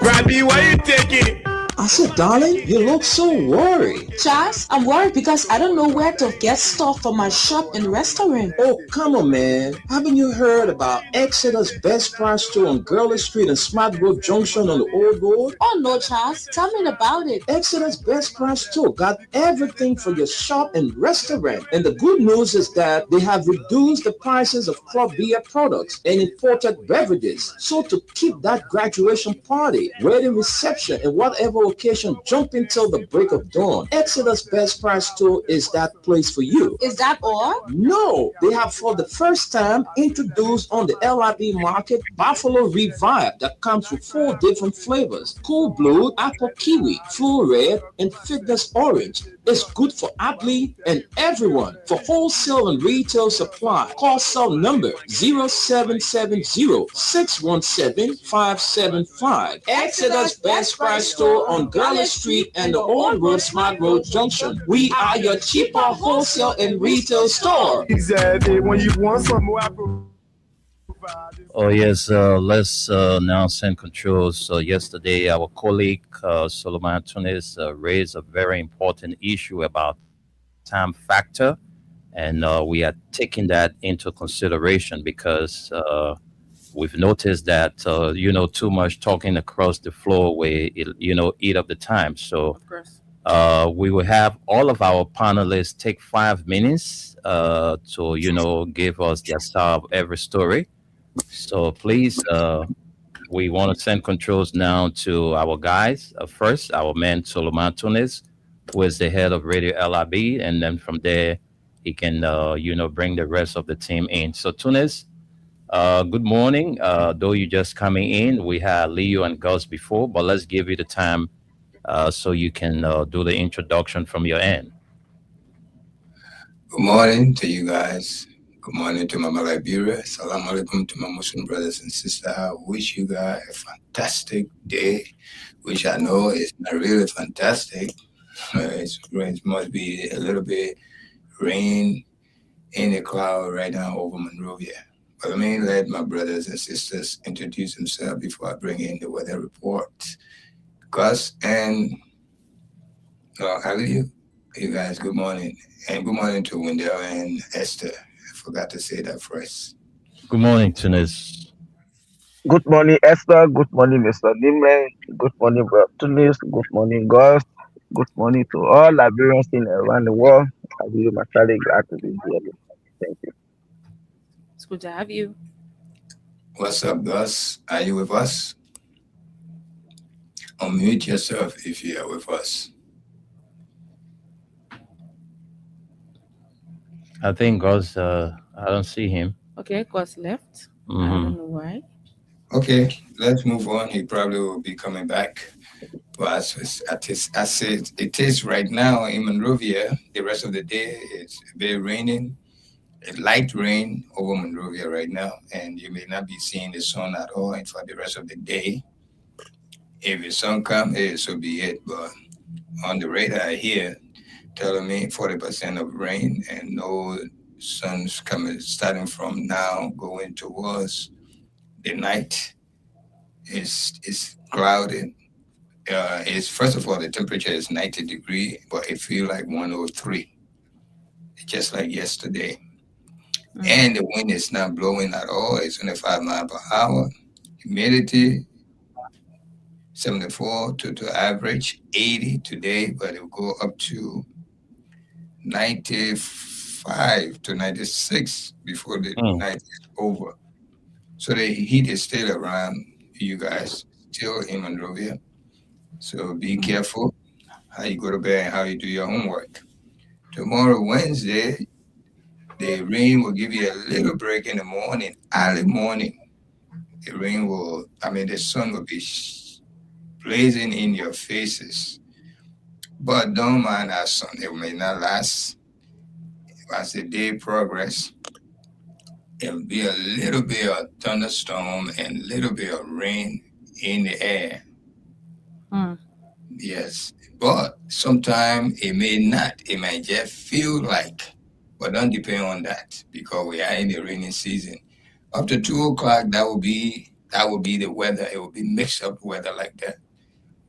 Robbie, why you taking it? I said, darling, you look so worried. Charles, I'm worried because I don't know where to get stuff for my shop and restaurant. Oh, come on, man. Haven't you heard about Exeter's Best Price Store on Gurley Street and Smart Road Junction on the Old Road? Oh, no, Charles. Tell me about it. Exeter's Best Price Store got everything for your shop and restaurant. And the good news is that they have reduced the prices of club beer products and imported beverages. So to keep that graduation party, wedding reception, and whatever occasion jumping till the break of dawn, Exeter's Best Price Store is that place for you. Is that all? No, they have for the first time introduced on the LIB market Buffalo Revive that comes with 4 different flavors: Cool Blue, Apple Kiwi, Full Red, and Fitness Orange. It's good for athlete and everyone. For wholesale and retail supply, call cell number 0770-617-575. Exeter's Best Price Store on Gurley Street and the Old Road Smart Road Junction. We are your cheaper wholesale and retail store. Exactly. When you want some more, I provide. Oh, yes, let's now send controls. So yesterday, our colleague Solomon Tunis raised a very important issue about time factor. And we are taking that into consideration because we've noticed that, too much talking across the floor will, eat up the time. So Of course. we will have all of our panelists take 5 minutes to, give us their side of every story. So please, we want to send controls now to our guys. First, our man Solomon Tunis, who is the head of Radio LIB, and then from there, he can, bring the rest of the team in. So Tunis, good morning. Though you just coming in, we had Leo and Gus before, but let's give you the time so you can do the introduction from your end. Good morning to you guys. Good morning to Mama Liberia. Salam alaikum to my Muslim brothers and sisters. I wish you guys a fantastic day, which I know is not really fantastic. It must be a little bit rain in the cloud right now over Monrovia. But let me let my brothers and sisters introduce themselves before I bring in the weather report. Gus and you guys, good morning. And good morning to Wendell and Esther. I forgot to say that first. Good morning, Tunis. Good morning, Esther. Good morning, Mr. Nimre. Good morning, Brother Tunis. Good morning, Gus. Good morning to all Liberians in around the world. I'm really muchly glad to be here. Thank you. It's good to have you. What's up, Gus? Are you with us? Unmute yourself if you are with us. I think Gus, I don't see him. Okay, Gus left. I Hmm. don't know why. Okay, let's move on. He probably will be coming back. But as it is right now in Monrovia, the rest of the day it's very raining, a light rain over Monrovia right now, and you may not be seeing the sun at all. And for the rest of the day, if the sun comes, so be it. But on the radar here, telling me 40% of rain and no sun's coming starting from now going towards the night. Is clouded. It's first of all the temperature is 90 degree, but it feel like 103, just like yesterday. And the wind is not blowing at all. It's only 5 miles per hour. Humidity 74 to average 80 today, but it will go up to 95 to 96 before the night is over. So the heat is still around you guys, still in Monrovia. So be careful how you go to bed and how you do your homework. Tomorrow, Wednesday, the rain will give you a little break in the morning, early morning. The rain will, the sun will be blazing in your faces. But don't mind that sun, it may not last. As the day progress, it'll be a little bit of thunderstorm and a little bit of rain in the air. Yes, but sometimes it may not. It might just feel like, but don't depend on that because we are in the rainy season. Up to 2 o'clock, that will be the weather. It will be mixed up weather like that.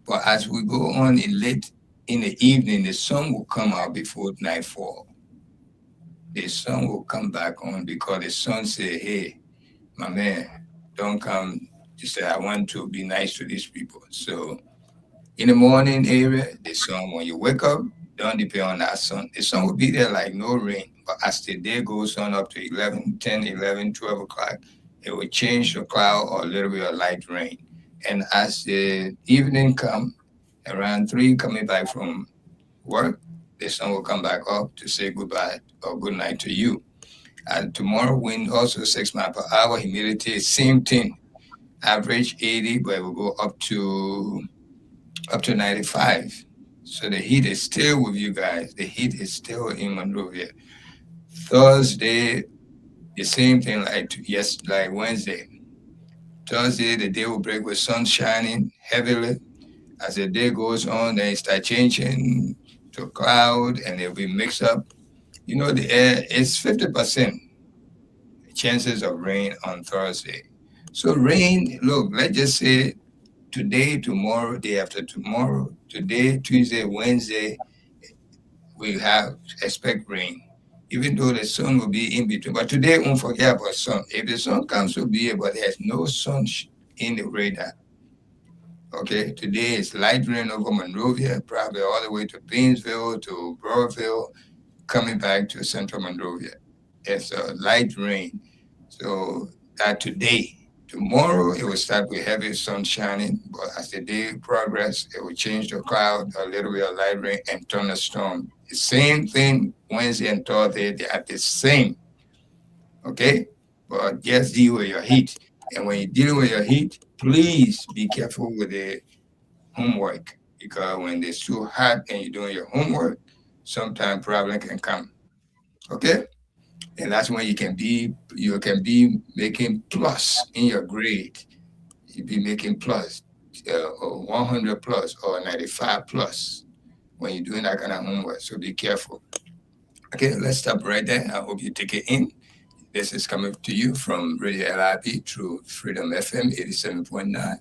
But as we go on in late in the evening, the sun will come out before nightfall. The sun will come back on because the sun say, "Hey, my man, don't come." You say, "I want to be nice to these people." So in the morning area, the sun, when you wake up, don't depend on that sun. The sun will be there like no rain. But as the day goes on up to 11, 10, 11, 12 o'clock, it will change the cloud or a little bit of light rain. And as the evening come, around 3, coming back from work, the sun will come back up to say goodbye or good night to you. And tomorrow, wind also 6 miles per hour, humidity, same thing. Average 80, but it will go up to 95. So the heat is still with you guys. The heat is still in Monrovia. Thursday, the same thing like Wednesday. Thursday, the day will break with sun shining heavily. As the day goes on, then it start changing to cloud and it'll be mixed up. The air is 50% chances of rain on Thursday. So rain, look, let's just say today, tomorrow, day after tomorrow, today, Tuesday, Wednesday, we expect rain. Even though the sun will be in between. But today, won't forget about sun. If the sun comes, will be, but there's no sun in the radar. Okay, today is light rain over Monrovia, probably all the way to Painesville, to Broadville, coming back to central Monrovia. It's a light rain. So that today, tomorrow it will start with heavy sun shining, but as the day progresses, it will change the cloud, a little bit of light rain, and thunderstorm. The same thing Wednesday and Thursday, they are the same. Okay? But just deal with your heat. And when you deal with your heat, please be careful with the homework because when it's too hot and you're doing your homework, sometimes problem can come. Okay? And that's when you can be making plus in your grade. You be making plus, or 100 plus or 95 plus when you're doing that kind of homework. So be careful. Okay, let's stop right there. I hope you take it in. This is coming to you from Radio LIB through Freedom FM 87.9,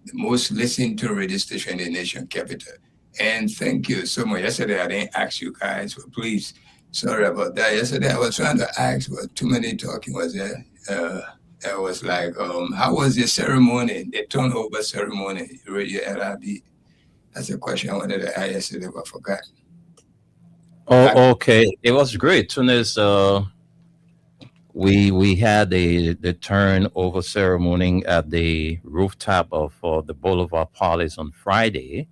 the most listened to radio station in the nation capital. And thank you so much. Yesterday I didn't ask you guys, but please, sorry about that. Yesterday I was trying to ask, but too many talking was there. I was like, how was the ceremony, the turnover ceremony, Radio LIB? That's a question I wanted to ask yesterday, but I forgot. Oh, okay. It was great. Tunis, we had the turnover ceremony at the rooftop of the Boulevard Palace on Friday.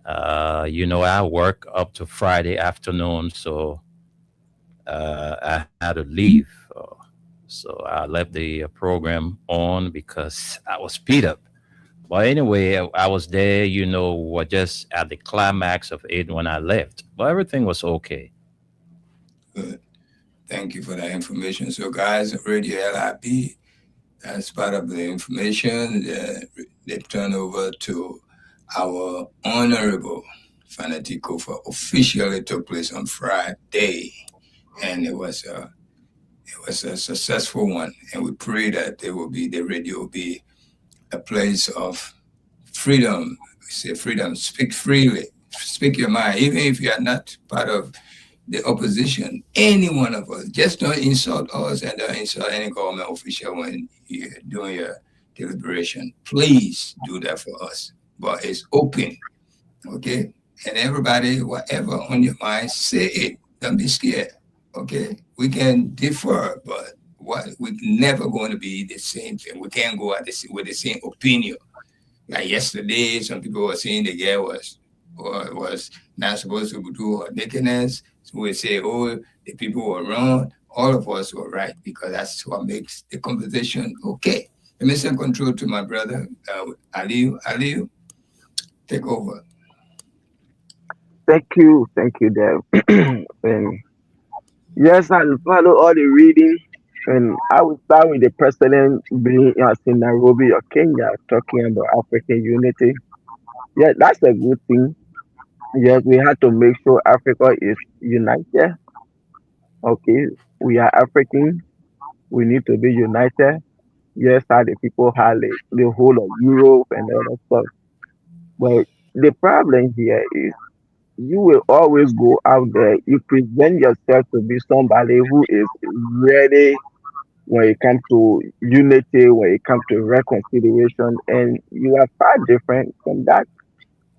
I work up to Friday afternoon, so I had to leave. So I left the program on because I was speed up. But anyway, I was there, just at the climax of it when I left. But everything was okay. Good. Thank you for that information. So, guys, Radio LIB, that's part of the information that they turn over to our honorable Fanatico for officially took place on Friday. And it was a successful one. And we pray that the radio will be a place of freedom. We say freedom, speak freely, speak your mind, even if you are not part of the opposition, any one of us. Just don't insult us and don't insult any government official when you're doing your deliberation. Please do that for us. But it's open, okay? And everybody, whatever on your mind, say it. Don't be scared, okay? We can differ, but we're never going to be the same thing. We can't go with the same opinion. Like yesterday, some people were saying the girl was not supposed to do her nakedness. So we say, oh, the people were wrong. All of us were right because that's what makes the conversation okay. Let me send control to my brother, Aliu. Aliu, take over. Thank you, Dev. And yes, I'll follow all the reading. And I will start with the president being in Nairobi or Kenya talking about African unity. Yeah, that's a good thing. Yes, we have to make sure Africa is united. Okay, we are African. We need to be united. Yes, how the people have the whole of Europe and other stuff. But the problem here is you will always go out there. You present yourself to be somebody who is ready when it comes to unity, when it comes to reconciliation, and you are far different from that.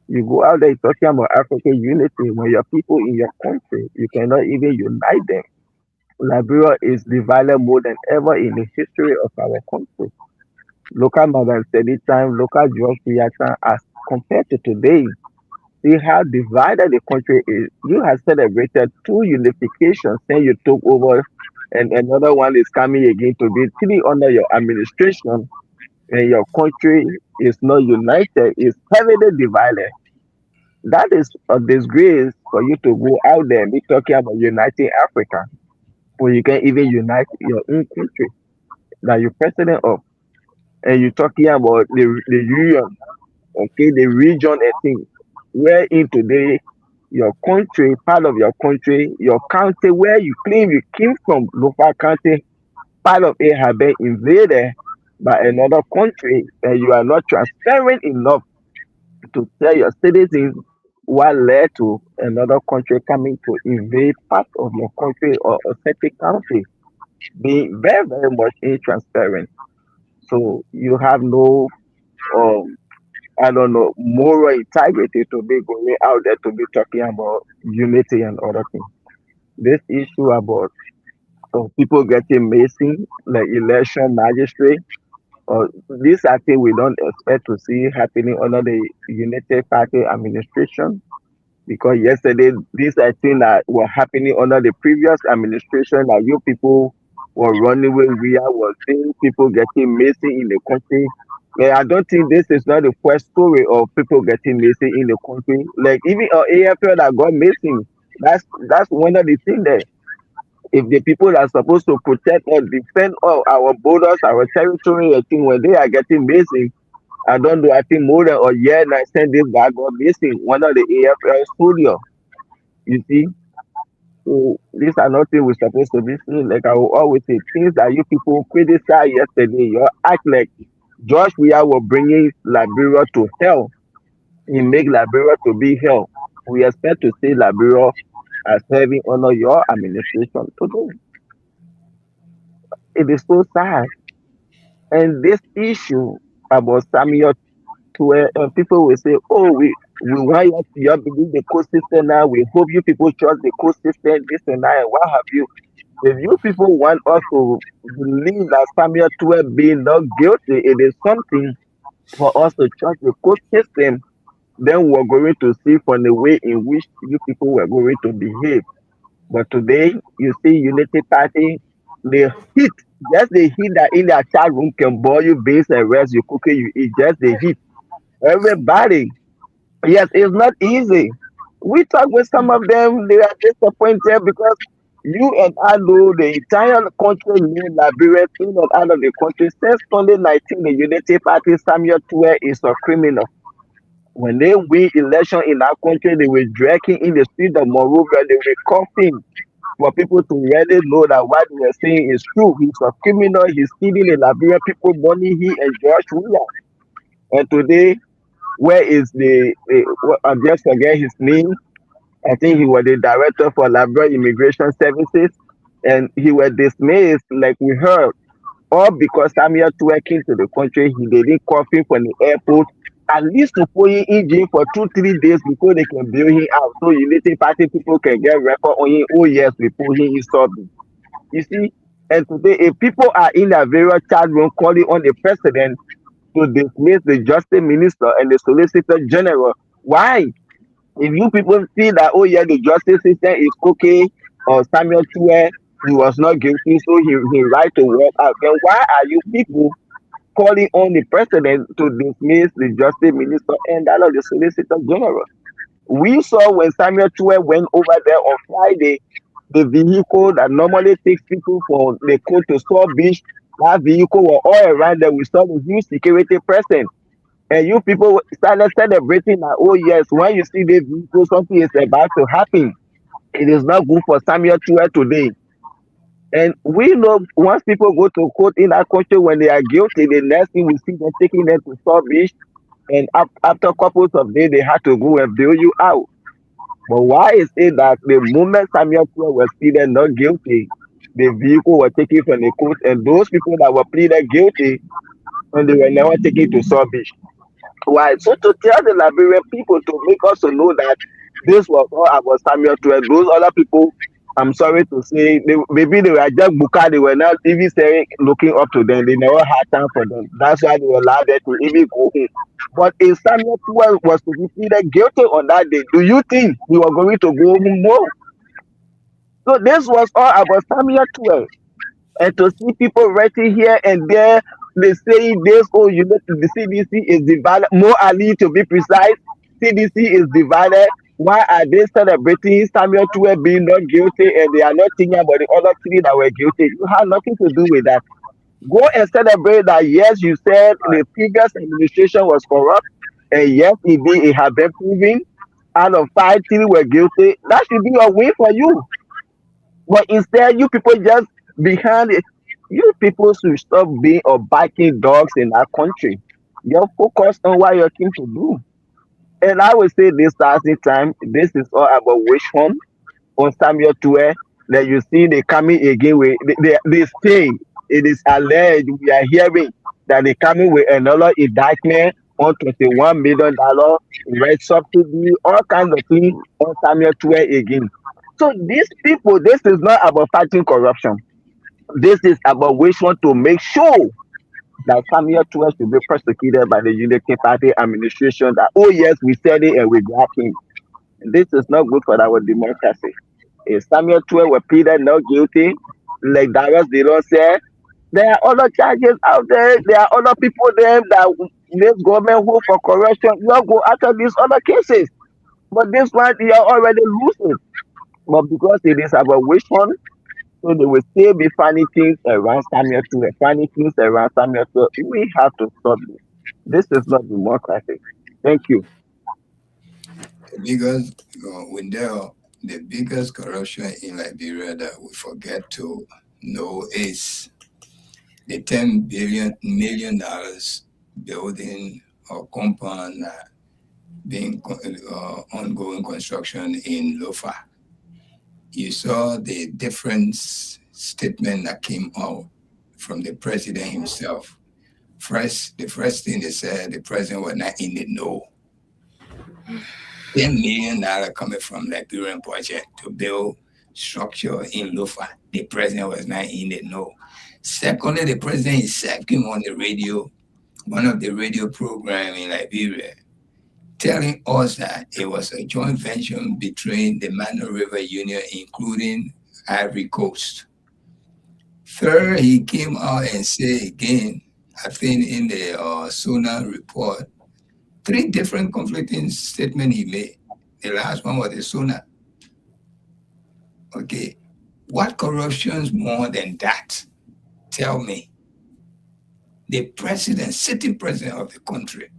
You go out there talking about African unity when your people in your country, you cannot even unite them. Liberia is divided more than ever in the history of our country. Local Madam Steady time, local George reaction as compared to today. See how divided the country is. You have celebrated two unifications since you took over, and another one is coming again to be three under your administration, and your country is not united, it's heavily divided. That is a disgrace for you to go out there and be talking about uniting Africa when you can't even unite your own country that you're president of. And you're talking about the union, okay, the region and things. Where in today your country, part of your country, your county where you claim you came from, local county, part of it have been invaded by another country, and you are not transparent enough to tell your citizens what led to another country coming to invade part of your country or a certain country. Being very, very much intransparent. So you have no um I don't know, moral integrity to be going out there to be talking about unity and other things. This issue about people getting missing, like election magistrate, or this I think we don't expect to see happening under the United Party administration because yesterday this I think that were happening under the previous administration that you people were running with we are was seeing people getting missing in the country. And I don't think this is not the first story of people getting missing in the country. Like even AFL that got missing, that's one of the things that if the people that are supposed to protect or defend all our borders, our territory, I think when they are getting missing, I don't know, I think more than a year and I said this guy got missing, one of the AFL studio. You see? So these are not things we're supposed to be seeing. Like I will always say, things that you people criticized yesterday, you act like George Weah were bringing Liberia to hell. He make Liberia to be hell. We expect to see Liberia as having under your administration today. It is so sad. And this issue about Samuel 12, people will say, oh, We want you to believe the court system now. We hope you people trust the court system, this and that, and what have you. If you people want us to believe that Samuel 12 being not guilty, it is something for us to trust the court system, then we're going to see from the way in which you people were going to behave. But today, you see, Unity Party, the heat, just the heat that in their chat room can boil you beans and rice, you cook it, you eat, just the heat. Everybody, yes, it's not easy. We talk with some of them, they are disappointed because you and I know the entire country knew Liberia in and out of the country since 2019. The Unity Party Samuel Tuer is a criminal. When they win election in our country, they were dragging in the street of Monrovia, they were coughing for people to really know that what we are saying is true. He's a criminal, he's stealing the Liberian people money, he and George Weah. And today, where is I just forget his name. I think he was the director for Liberia Immigration Services, and he was dismissed, like we heard, all because Samuel Tuer came to the country, he didn't call him from the airport, at least to put him in jail for 2-3 days before they can bail him out. So Unity Party people can get record on him. Oh yes, we put him in substance. You see, and today if people are in a various chat room calling on the president to dismiss the justice minister and the solicitor general, why? If you people see that, oh yeah, the justice system is okay, or Samuel Tuer, he was not guilty, so he right to walk out, then why are you people calling on the president to dismiss the justice minister and that of the solicitor general? We saw when Samuel Tuer went over there on Friday, the vehicle that normally takes people from the coast to Saw Beach, that vehicle was all around there. We saw the huge security presence. And you people started celebrating that, oh yes, when you see the vehicle, something is about to happen. It is not good for Samuel Tuer today. And we know once people go to court in our country when they are guilty, the next thing we see them taking them to Saw Beach, and after couples of days they had to go and bail you out. But why is it that the moment Samuel Tuer was pleaded not guilty, the vehicle was taken from the court, and those people that were pleaded guilty and they were never taken to Saw Beach? Why? So to tell the Liberian people to make us to know that this was all about Samuel Tuer. Those other people, I'm sorry to say, maybe they were just buka, they were not even saying looking up to them. They never had time for them. That's why they were allowed them to even go in. But if Samuel Tuer was to be pleaded guilty on that day, do you think we were going to go home? No. So this was all about Samuel Tuer. And to see people writing here and there, they say this, oh, you know, the CDC is divided. More Ali, to be precise, CDC is divided. Why are they celebrating Samuel Tuer being not guilty and they are not thinking about the other three that were guilty? You have nothing to do with that. Go and celebrate that, yes, you said the previous administration was corrupt, and yes, indeed, it has been proven. Out of 5, 3 were guilty. That should be a win for you. But instead, you people just behind it. You people should stop being or biting dogs in our country. You're focused on what you're keen to do. And I will say this last time, this is all about which one on Samuel Tuer that you see they coming again with they say it is alleged, we are hearing that they coming with another indictment on $21 million red subsidy, all kinds of things on Samuel Tuer again. So these people, this is not about fighting corruption. This is about which one to make sure that Samuel Tuer should be prosecuted by the Unity Party administration. That, oh yes, we said it and we got him. This is not good for our democracy. If Samuel Tuer were pleaded not guilty, like Darius Dillon said, there are other charges out there. There are other people there that this government hold for corruption. You all go after these other cases. But this one, you are already losing. But because it is about which one, so they will still be funny things around Samuel Tuer, funny things around Samuel Tuer. We have to stop this. This is not democracy. Thank you. Because Wendell, the biggest corruption in Liberia that we forget to know is the $10 million building or compound being ongoing construction in Lofa. You saw the different statement that came out from the president himself. The first thing they said, the president was not in the know. $10 million coming from Liberian budget to build structure in Lufa. The president was not in it, no. Secondly, the president himself came on the radio, one of the radio program in Liberia, telling us that it was a joint venture between the Mano River Union, including Ivory Coast. Third, he came out and said again, I think in the SONA report, three different conflicting statements he made. The last one was the SONA. Okay, what corruptions more than that? Tell me. The president, sitting president of the country,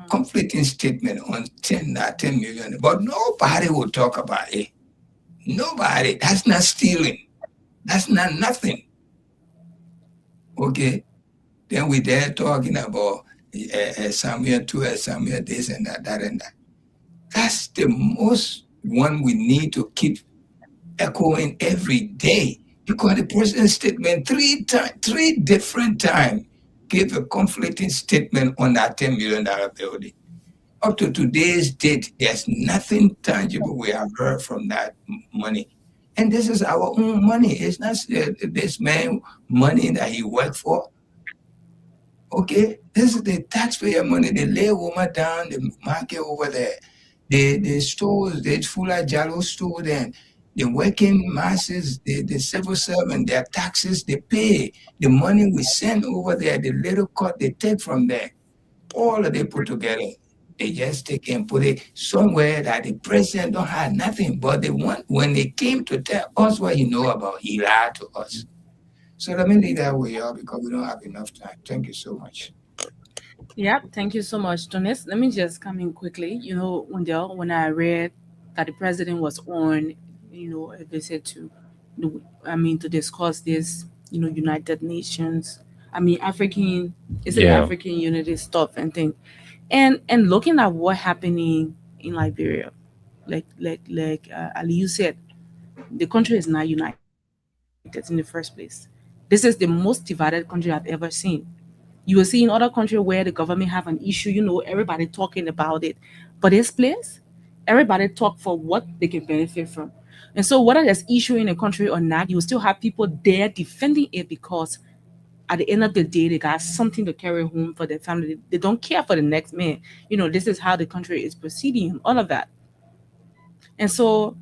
conflicting statement on 10 million, but nobody will talk about it. Nobody. That's not stealing. That's not nothing. Okay. Then we there talking about Samuel 2, Samuel this and that, and that. That's the most one we need to keep echoing every day, because the president's statement three different times gave a conflicting statement on that $10 million building. Up to today's date, there's nothing tangible we have heard from that money. And this is our own money. It's not this man money that he worked for. Okay? This is the taxpayer money. They lay woman down the market over there. The stores, the Fula Jalo store, then the working masses, the civil servant, their taxes, they pay. The money we send over there, the little cut they take from there, all of they put together. They just take and put it somewhere that the president don't have nothing. But they want, when they came to tell us what he know about, he lied to us. So let me leave that with y'all because we don't have enough time. Thank you so much. Yeah, thank you so much, Tonis. Let me just come in quickly. When I read that the president was on, a visit to, to discuss this, United Nations, African unity stuff and thing, and looking at what happening in Liberia, Ali, you said, the country is not united in the first place. This is the most divided country I've ever seen. You will see in other countries where the government have an issue, everybody talking about it. But this place, everybody talk for what they can benefit from. And so whether there's issue in a country or not, you will still have people there defending it because at the end of the day, they got something to carry home for their family. They don't care for the next man. This is how the country is proceeding and all of that. And so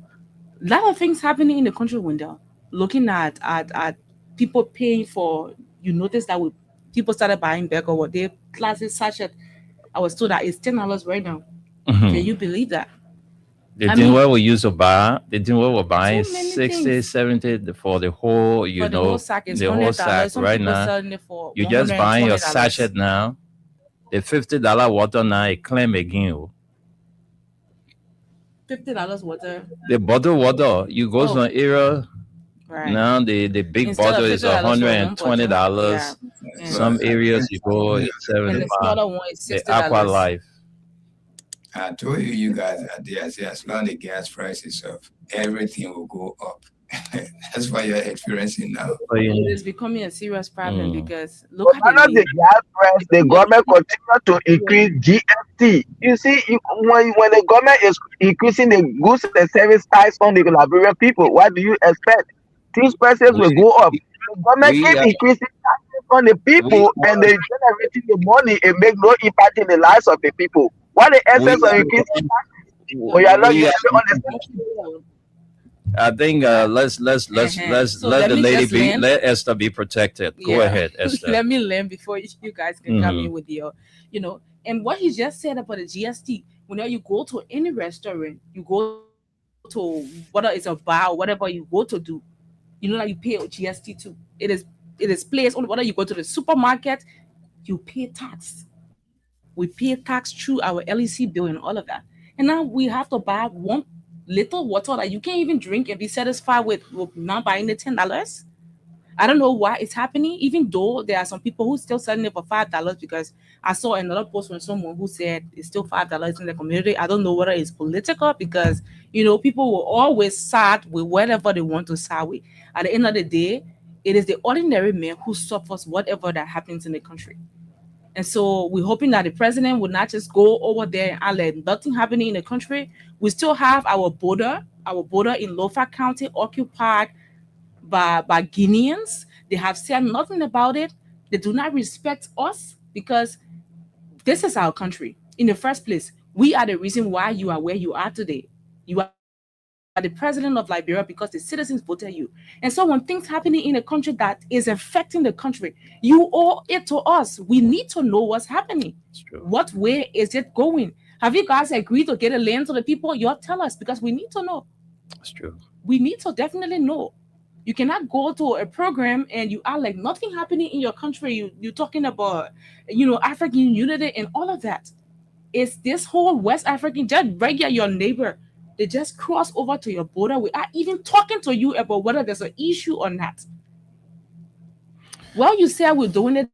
a lot of things happening in the country window. Looking at people paying for, you notice that people started buying back or what they classes sachet. I was told that it's $10 right now. Can you believe that? The thing what we used to buy, the thing what we're buying so many 60, things. 70 for the whole, For the whole sack is the whole sack $100. Some right people now. selling it for You just buying your $120. sachet now. The $50 water now, it claim again. $50 water. The bottle water, you go to an area Right. now. The big Instead bottle of is $50 for one $120. Yeah. Some areas you go it's And the 75. smaller one is The $60. Aqua Life. I told you guys are there. I said, as long as the gas prices up, everything will go up. That's what you're experiencing now. It is becoming a serious problem because look But at none of the gas price, the government continue to increase GST. You see, when the government is increasing the goods and service tax on the Liberian people, what do you expect? These prices will go up. The government keep increasing taxes on the people and they generating the money and make no impact in the lives of the people. What the essence of increasing taxes? We are not we using are- understand. I think let's So let let the me lady just be, land. let Esther be protected. Go ahead, Esther. Let me learn before you guys can come Mhm. in with your, and what he just said about the GST. Whenever you go to any restaurant, you go to whether it's a bar or whatever you go to do, that you pay GST too. It is placed on whether you go to the supermarket, you pay tax. We pay tax through our LEC bill and all of that. And now we have to buy one little water that you can't even drink and be satisfied with not buying the $10. I don't know why it's happening, even though there are some people who still selling it for $5 because I saw another post from someone who said it's still $5 in the community. I don't know whether it's political because people will always side with whatever they want to side with. At the end of the day, it is the ordinary man who suffers whatever that happens in the country. And so we're hoping that the president would not just go over there and let nothing happening in the country. We still have our border in Lofa County occupied by Guineans. They have said nothing about it. They do not respect us because this is our country. In the first place, we are the reason why you are where you are today. You are the president of Liberia because the citizens voted you. And so when things happening in a country that is affecting the country, you owe it to us. We need to know what's happening. What way is it going? Have you guys agreed to get a land to the people? You all tell us because we need to know. That's true. We need to definitely know. You cannot go to a program and you are like nothing happening in your country. You're talking about, African unity and all of that. It's this whole West African, just regular your neighbor. They just cross over to your border without even talking to you about whether there's an issue or not. Well, you said we're doing it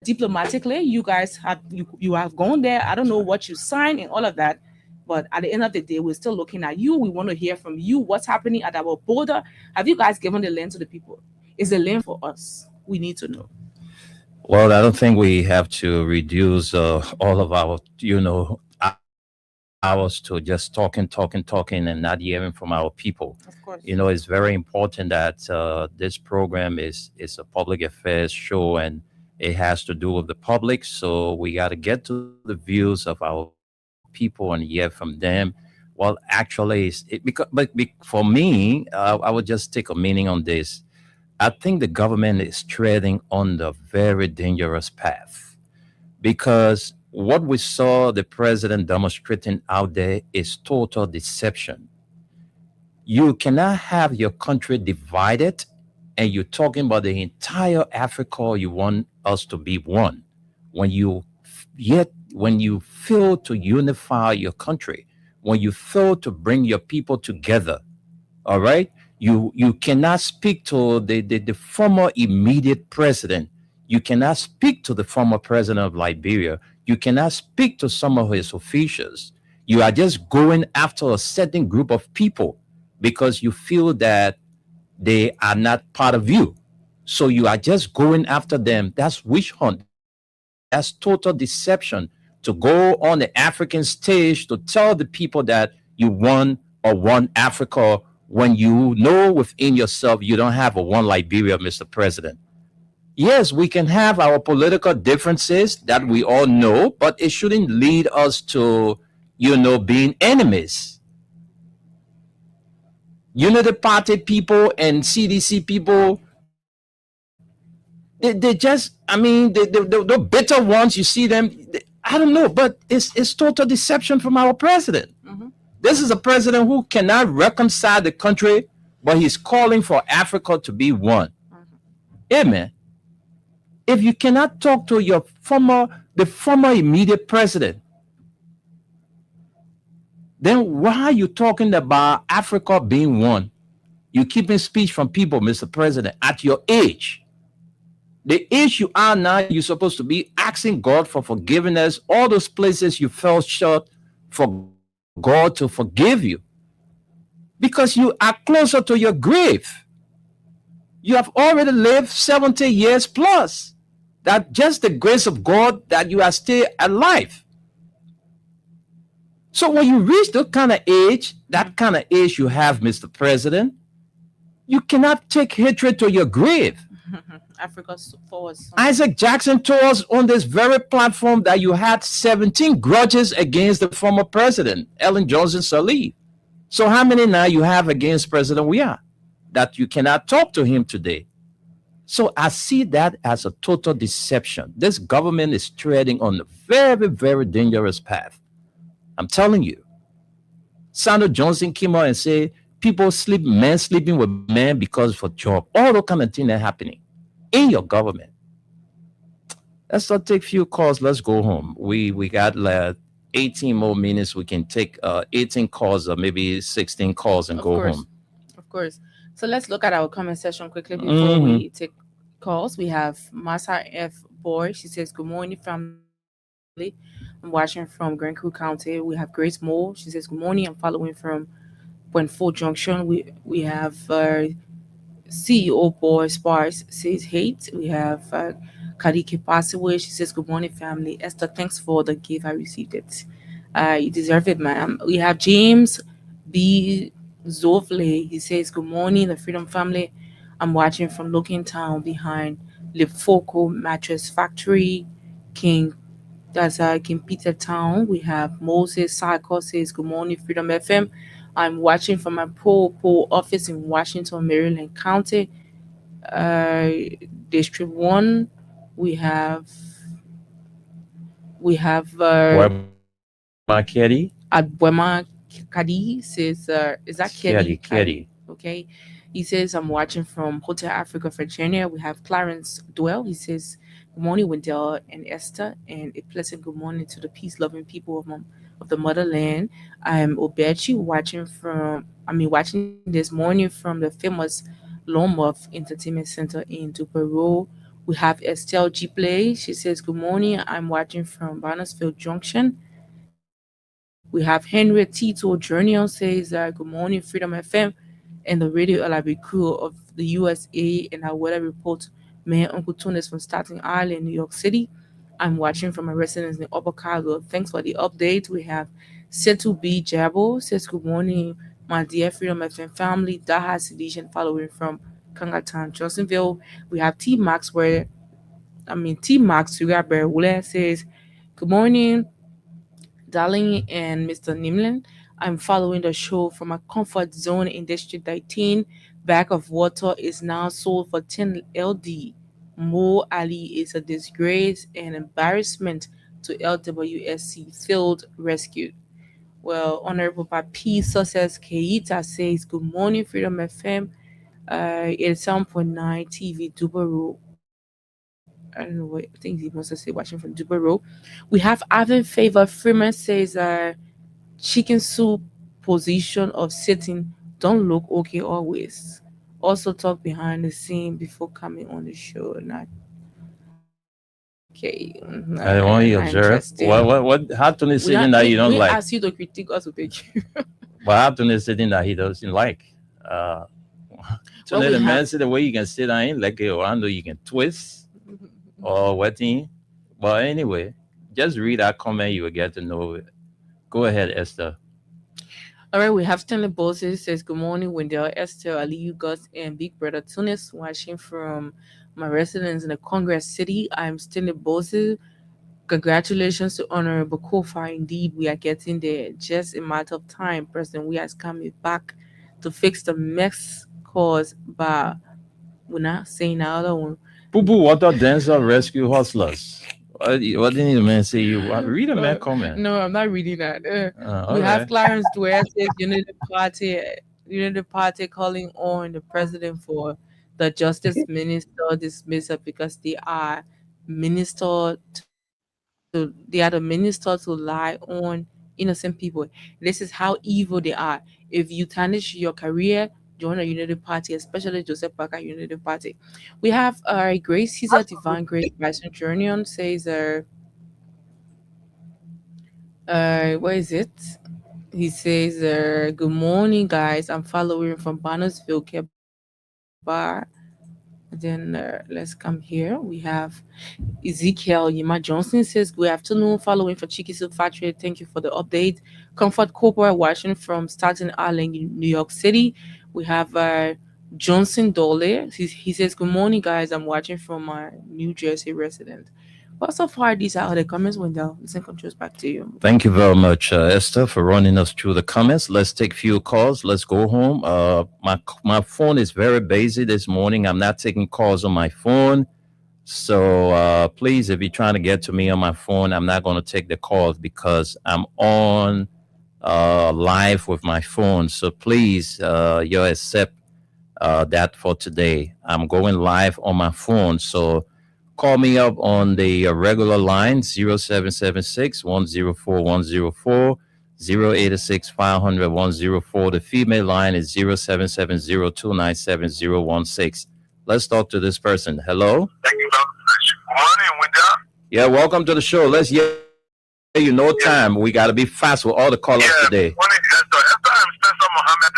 diplomatically. You guys you have gone there. I don't know what you signed and all of that. But at the end of the day, we're still looking at you. We want to hear from you. What's happening at our border? Have you guys given the land to the people? Is the land for us? We need to know. Well, I don't think we have to reduce all of our, hours to just talking, and not hearing from our people. Of course. It's very important that this program is a public affairs show, and it has to do with the public. So we got to get to the views of our people and hear from them. Well, actually, for me, I would just take a meaning on this. I think the government is treading on the very dangerous path, because what we saw the president demonstrating out there is total deception. You cannot have your country divided and you're talking about the entire Africa you want us to be one, when you fail to unify your country, when you fail to bring your people together. All right, you cannot speak to the former immediate president. You cannot speak to the former president of Liberia. You cannot speak to some of his officials. You are just going after a certain group of people because you feel that they are not part of you. So you are just going after them. That's witch hunt. That's total deception, to go on the African stage to tell the people that you won or won Africa when you know within yourself you don't have a one Liberia, Mr. President. Yes, we can have our political differences that we all know, but it shouldn't lead us to, being enemies. Unity Party people and CDC people, they just, the bitter ones, you see them, I don't know, but it's total deception from our president. Mm-hmm. This is a president who cannot reconcile the country, but he's calling for Africa to be one. Mm-hmm. Amen. If you cannot talk to the former immediate president, then why are you talking about Africa being one? You're keeping speech from people, Mr. President, at your age. The age you are now, you're supposed to be asking God for forgiveness. All those places you fell short, for God to forgive you, because you are closer to your grave. You have already lived 70 years plus. That just the grace of God that you are still alive. So when you reach that kind of age you have, Mr. President, you cannot take hatred to your grave. Africa's forward. Isaac Jackson told us on this very platform that you had 17 grudges against the former president, Ellen Johnson Sirleaf. So how many now you have against President Weah that you cannot talk to him today? So I see that as a total deception. This government is treading on a very, very dangerous path. I'm telling you. Sandra Johnson came out and said men sleeping with men because for job. All those kind of things are happening in your government. Let's not take few calls. Let's go home. We got 18 more minutes. We can take 18 calls or maybe 16 calls and go home. Of course. So let's look at our comment section quickly before we take calls. We have Masa F. Boy. She says, good morning, family. I'm watching from Grand Crew County. We have Grace Moore. She says, good morning. I'm following from Point 4 Junction. We have CEO Boy Sparks says hate. We have Karike Passaway. She says, good morning, family. Esther, thanks for the gift. I received it. You deserve it, ma'am. We have James B. Zovle. He says, good morning, the Freedom family. I'm watching from Looking Town behind Lifoco Mattress Factory, King. That's King Peter Town. We have Moses Cycle says, good morning, Freedom FM. I'm watching from my poll office in Washington, Maryland County. Uh, District 1. We have Kitty. Adwema Kadi says, is that Kelly? Kitty. Okay. He says, I'm watching from Hotel Africa, Virginia. We have Clarence Dwell. He says, good morning, Wendell and Esther, and a pleasant good morning to the peace loving people of the motherland. I'm Obechi watching this morning from the famous Longmouth Entertainment Center in Dupero. We have Estelle G. Play. She says, good morning. I'm watching from Barnesfield Junction. We have Henry Tito Journey says, good morning, Freedom FM and the Radio LIB crew of the USA and our weather report. Man, Uncle Tunis from Staten Island, New York City. I'm watching from my residence in Upper Chicago. Thanks for the update. We have Setu B. Jabo says, good morning, my dear Freedom FM family. Daha Sedation following from Kangatown, Johnsonville. We have T. Max Sugar Wule says, good morning, Darling and Mr. Nimlin. I'm following the show from a comfort zone in District 19. Bag of water is now sold for 10 LD. Mo Ali is a disgrace and embarrassment to LWSC field rescue. Well, Honorable Papi Success Keita says, good morning, Freedom FM. It's 7.9 TV Dubaru. I don't know what I think he wants to say watching from Dubaru. We have Ivan Favor Freeman says chicken soup position of sitting don't look okay always. Also talk behind the scene before coming on the show. Not okay. I want you observe. What happened is sitting that you don't like? Ask you to critique us, thank you. What happened is sitting that he doesn't like? So the man said the way you can sit down, like around, you can twist or what thing. But anyway, just read that comment, you will get to know it. Go ahead, Esther. All right, we have Stanley Bosses says, good morning, Wendell, Esther, Aliyu, Gus, and Big Brother Tunis, watching from my residence in the Congress City. I'm Stanley Bosses. Congratulations to Honorable Kofa. Indeed, we are getting there. Just a matter of time. President we are coming back to fix the mess caused by, we're not saying another one. Boo Boo Water Dancer Rescue Hustlers. What did the man say? You read a man comment. No, I'm not reading that. We have Clarence Dwyer says Unity Party calling on the president for the justice minister dismissal because they are the minister to lie on innocent people. This is how evil they are. If you tarnish your career, join a Unity Party, especially Joseph Parker Unity Party. We have Grace Caesar Divine Grace Bison Journeyon says what is it? He says, good morning, guys. I'm following from Barnesville, Kebar. Then let's come here. We have Ezekiel Yima Johnson says, good afternoon, following for Chicky Soup Factory. Thank you for the update. Comfort Corporate watching from Staten Island, New York City. We have Johnson Dole. He says, good morning, guys. I'm watching from my New Jersey resident. Well, so far, these are all the comments. Wendell, listen, controls back to you. Thank you very much, Esther, for running us through the comments. Let's take a few calls. Let's go home. My phone is very busy this morning. I'm not taking calls on my phone. So please, if you're trying to get to me on my phone, I'm not going to take the calls because I'm on live with my phone. So please, you accept that for today. I'm going live on my phone. So call me up on the regular line, 0776 104 104, 086 500 104. The female line is 0770 297 016. Let's talk to this person. Hello? Thank you, good morning, Wendell. Yeah, welcome to the show. Let's hear you. No time. We got to be fast with all the callers today. Morning, Esther. I'm Spencer Mohammed,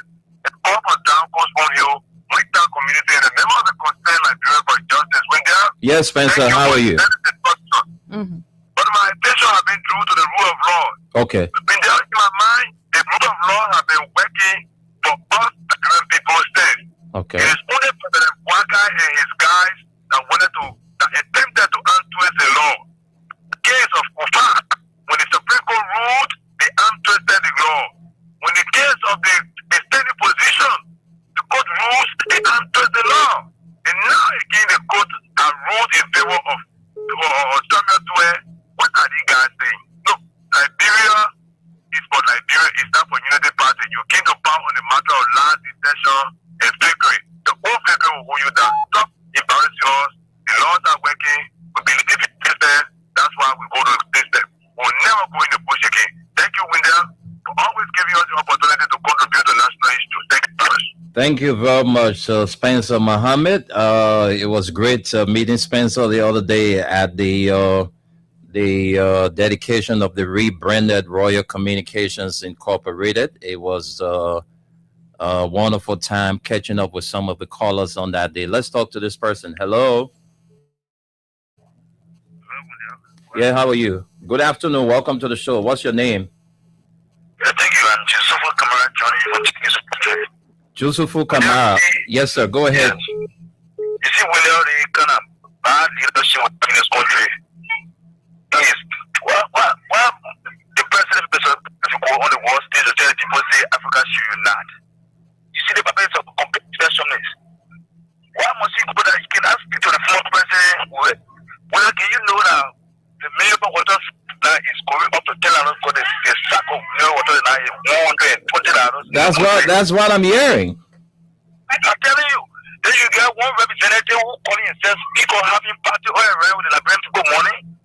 an upper down Coast Hill, Wicca community, and a member of the Concerned Liberia for Justice. Wendell, Yes, Spencer, how are you? Mm-hmm. But my attention has been true to the rule of law. Okay. In my mind, the rule of law has been working for us Nigerian people instead. Okay. It is only President Waka and his guys that attempted to untwist the law. The case of Kufa, when the Supreme Court ruled, they untwisted the law. When the case of the extended position, the court rules, they untwist the law. And now again, the court have ruled in favor of Samuel Due. What are the guys saying? Look, Liberia is for Liberia, it's not for Unity Party. You came to power on the matter of land, detention, and fakery. The whole fakery will hold you down. Stop embarrassing us. The laws are working. We believe in the system. That's why we go to the system. We'll never go in the bush again. Thank you, Wendell, for always giving us the opportunity to contribute to national issues. Thank you very much. Thank you very much, Spencer Mohammed. It was great meeting Spencer the other day at the dedication of the rebranded Royal Communications Incorporated. It was a wonderful time catching up with some of the callers on that day. Let's talk to this person. Hello. Yeah, how are you? Good afternoon. Welcome to the show. What's your name? Yeah, thank you. I'm Yusufu Kamara Johnny. Yusufu Kamara. Yes, sir. Go ahead. Yes. You see, Wendell, the kind of bad leadership in this country is well, the president if you go on the world stage to tell people say Africa should unite. You see the purpose of competition. Why must you go that you can ask to the former president whether can you know that the minimum water supply is going up to $10 for the sack of mineral water now is $120. That's what I'm hearing. I'm telling you. Then you get one representative who calling himself speaker having party oil with the Liberian people money.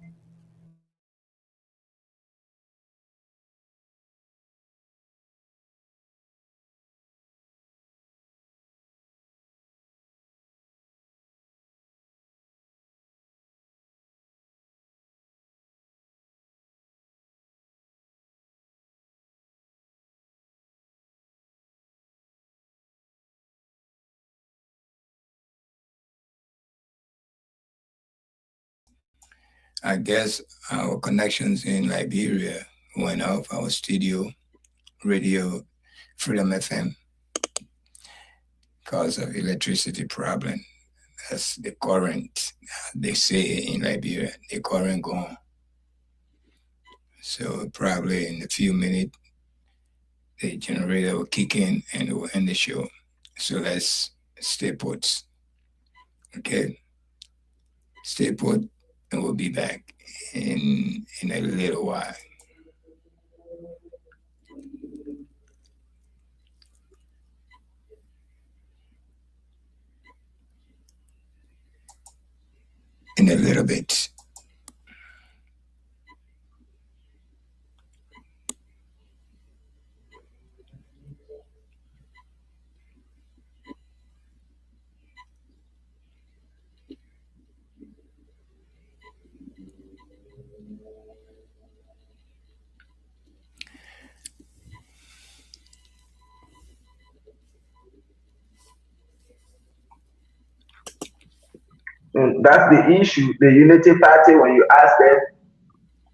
I guess our connections in Liberia went off, our studio, radio, Freedom FM, because of electricity problem. That's the current, they say in Liberia, the current gone. So probably in a few minutes, the generator will kick in and it will end the show. So let's stay put. Okay? Stay put. And we'll be back in a little while. In a little bit. That's the issue. The Unity Party, when you ask them,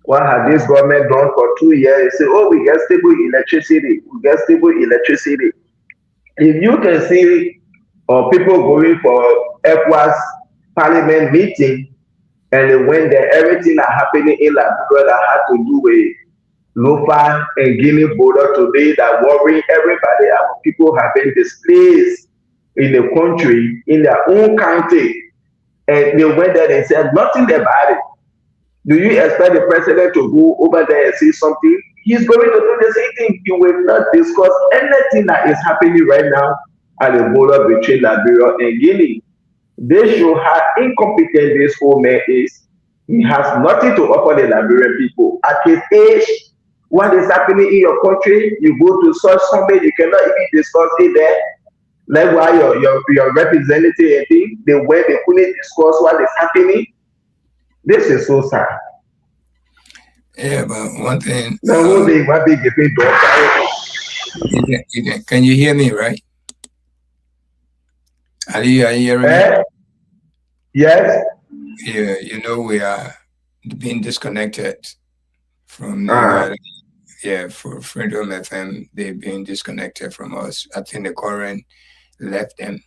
what has this government done for 2 years? They say, oh, we get stable electricity. We get stable electricity. If you can see people going for ECOWAS parliament meeting and they went there, everything that happening in Liberia that had to do with Lofa and Guinea border today that worrying everybody. Our people have been displaced in the country, in their own country. And they went there and said nothing about it. Do you expect the president to go over there and say something? He's going to do the same thing. He will not discuss anything that is happening right now at the border between Liberia and Guinea. They show how incompetent this old man is. He has nothing to offer the Liberian people. At his age, what is happening in your country, you go to such summit, you cannot even discuss it there. Like why your representative and thing, they couldn't discuss what is happening. This is so sad. Yeah, but one thing. Can you hear me, right? Are you hearing me? Yes. Yeah, we are being disconnected from you guys. Yeah, for Freedom FM, they've been disconnected from us. I think the current left them,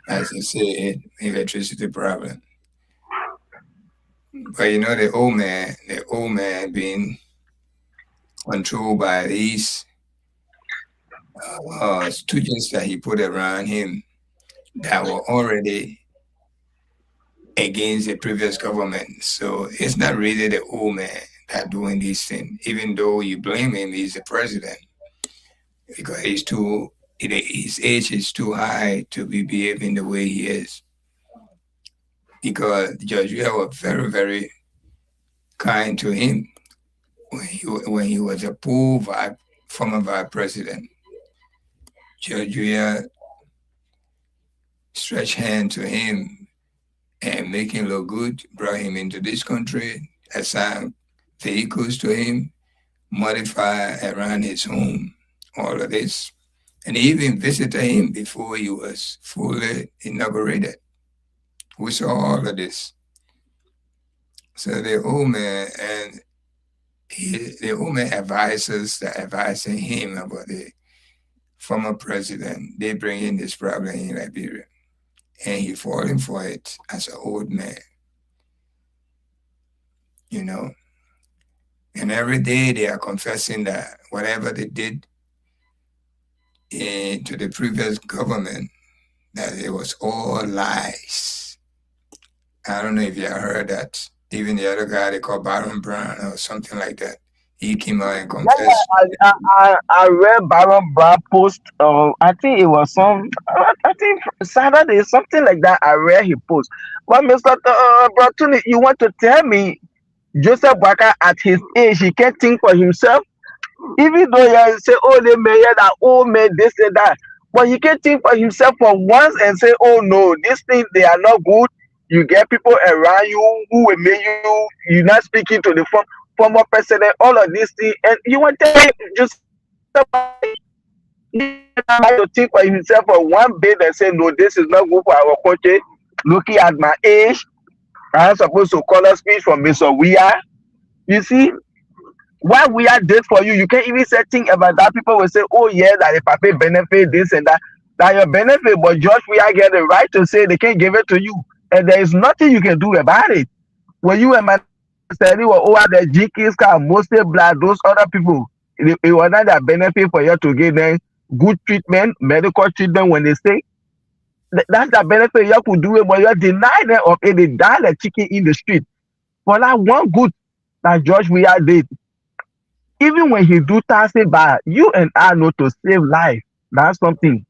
as they say, electricity problem. But the old man being controlled by these students that he put around him that were already against the previous government. So it's not really the old man that doing these things, even though you blame him, he's the president because his age is too high to be behaving the way he is. Because Judge Weah was very, very kind to him when he was a poor former vice president. Judge Weah stretched hand to him and make him look good, brought him into this country, assigned vehicles to him, modify around his home, all of this. And he even visited him before he was fully inaugurated. We saw all of this. So the old man and the old man advisors that advising him about the former president, they bring in this problem in Liberia. And he falling for it as an old man. And every day they are confessing that whatever they did to the previous government, that it was all lies. I don't know if you heard that. Even the other guy they call Baron Brown or something like that, he came out and confessed. I read Baron Brown post. I think it was I think Saturday, something like that. I read he post. But Mr. Bratuni, you want to tell me Joseph Baka at his age, he can't think for himself? Even though you say, oh, they may that old man, this and that. But he can't think for himself for once and say, oh no, these things they are not good. You get people around you who will make you're not speaking to the former president, all of these things, and you want to tell him just to think for himself for one bit and say, no, this is not good for our country. Looking at my age, I'm supposed to call a speech from Mr. Weah. You see, why we are dead for you, you can't even say thing about that. People will say, oh yeah, that if I pay benefit, this and that your benefit, but George we are getting the right to say they can't give it to you. And there is nothing you can do about it. When you and my study were over the GKs car, mostly black, those other people, it was not that benefit for you to give them good treatment, medical treatment when they stay. That's the benefit you could do it, but you deny them of it, they die like chicken in the street. For that one good that George we are did. Even when he do tasking bad, you and I know to save life. That's something.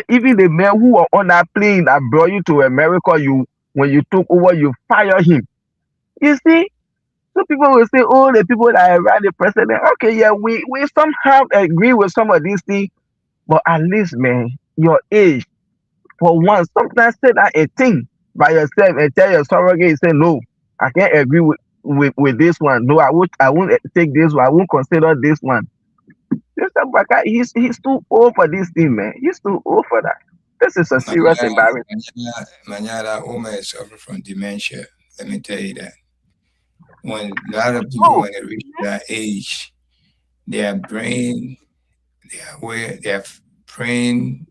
Even the man who were on that plane that brought you to America, when you took over, you fire him. You see? So people will say, oh, the people that are around the president, okay, yeah, we somehow agree with some of these things, but at least, man, your age, for once, sometimes say that a thing by yourself and tell your surrogate, say, no, I can't agree with this one. No, I won't take this one. I won't consider this one. Mr. Baka, he's too old for this thing, man. He's too old for that. This is a serious environment. Manyara Oma is suffering from dementia. Let me tell you that. When a lot of people, when they reach that age, their brain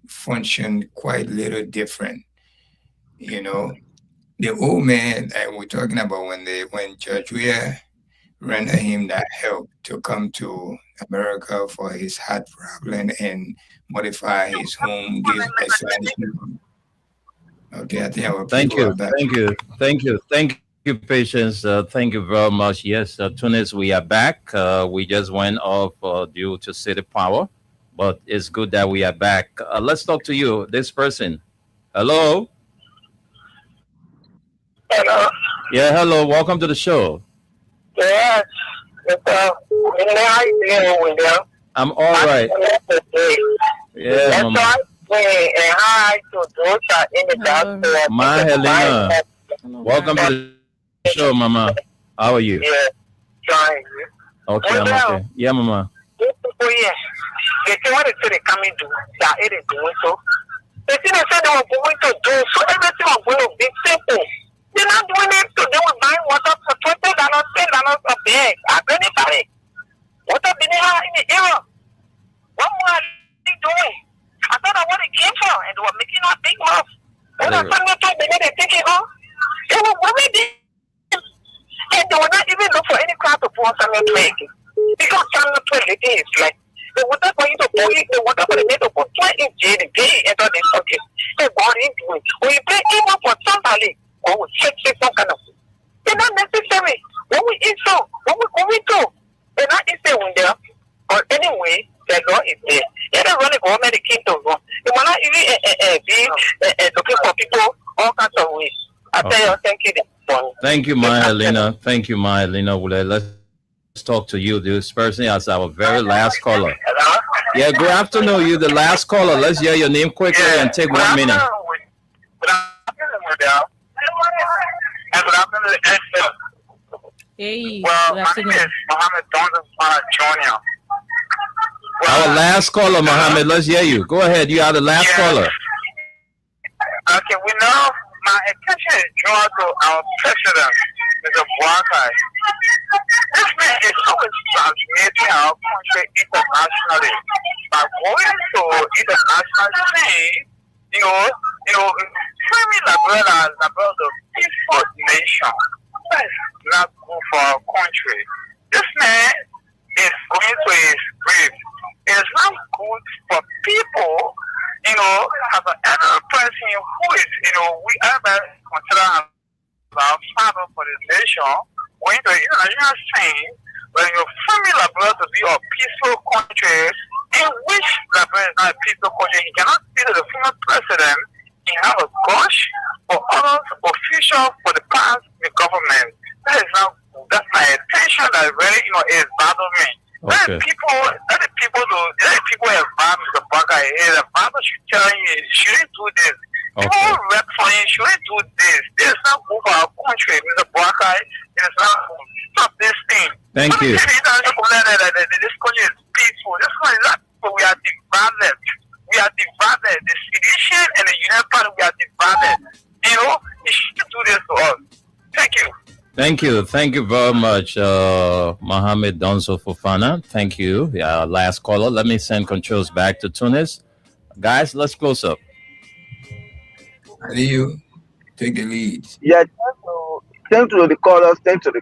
function quite little different. The old man, and we're talking about when Judge Weah rendered him that help to come to America for his heart problem and modify his home, give a Okay, I think our Thank people you, are back. thank you, Patience. Thank you very much. Yes, Tunis, we are back. We just went off due to city power, but it's good that we are back. Let's talk to you, this person. Hello. Hello. Yeah, hello. Welcome to the show. Yes. How you doing, William? I'm all right. Yeah, Mama. And hi to those are in the doctor. Ma Helena. Welcome to the show, Mama. How are you? Yeah, trying. Okay, I'm okay. Yeah, Mama. Oh, yes. They say what they coming to that it is doing so. They say they were going to do so everything was going to be simple. They're not doing it to they will buy water for $20, $10 a bag. At anybody. Water been in the era. What more are they doing? I thought I what it came from, and they were making a big mouth. When I found out they take it home, they were worried. And they will not even look for any crowd to pour some twig. Because some twig it is like the water for you to pour it, the water for the to put 20 in the day and all this okay. They bought into it. When you pay even for somebody, or we check some kind of food. They're not necessary. When we eat so, when we go into, they're not eating when they're or anyway, the law is there. Yeah, they run the government, the kingdom. They will not even be looking for people all kinds of ways. I tell you, thank you. Thank you, Maya Helena. Thank you, Maya Helena. Let's talk to you, this person as our very last caller. Hello? Yeah, good afternoon. You the last caller. Let's hear your name quickly and take 1 minute. Good afternoon, Model. And good afternoon, Esther. Hey, Well, good my afternoon. name is Mohammed Donaldson Jr. Our last caller, Mohammed. Let's hear you. Go ahead. You are the last caller. Okay, we know my attention is drawn to our president, Mr. Buakai. This man is always transmitting our country internationally. By going to international scene, framing Liberia about the peaceful nation. That's not good for our country. This man is going to his grave. It's not good for people, as another person who is, we ever consider as our father for the nation, going to the international scene, when your family Liberia to be a peaceful country, in which Liberia is not a peaceful country, he cannot be the former president, he have a gush for others officials for the past the government. That is not, that's my attention that really, is bothering me. Okay. Let the people advise the bugger. The father should tell you, you shouldn't do this. People rep for you, shouldn't do this. This is not good for our country, Mr. Bugger. It is not good. Stop this thing. Thank you. This country is peaceful. This country is not peaceful. We are divided. The sedition and the United Party, we are divided. You shouldn't do this to us. Thank you. Thank you very much, Mohammed Donso Fofana. Thank you. Yeah, last caller. Let me send controls back to Tunis. Guys, let's close up. How do you take the lead? Yeah, thank to the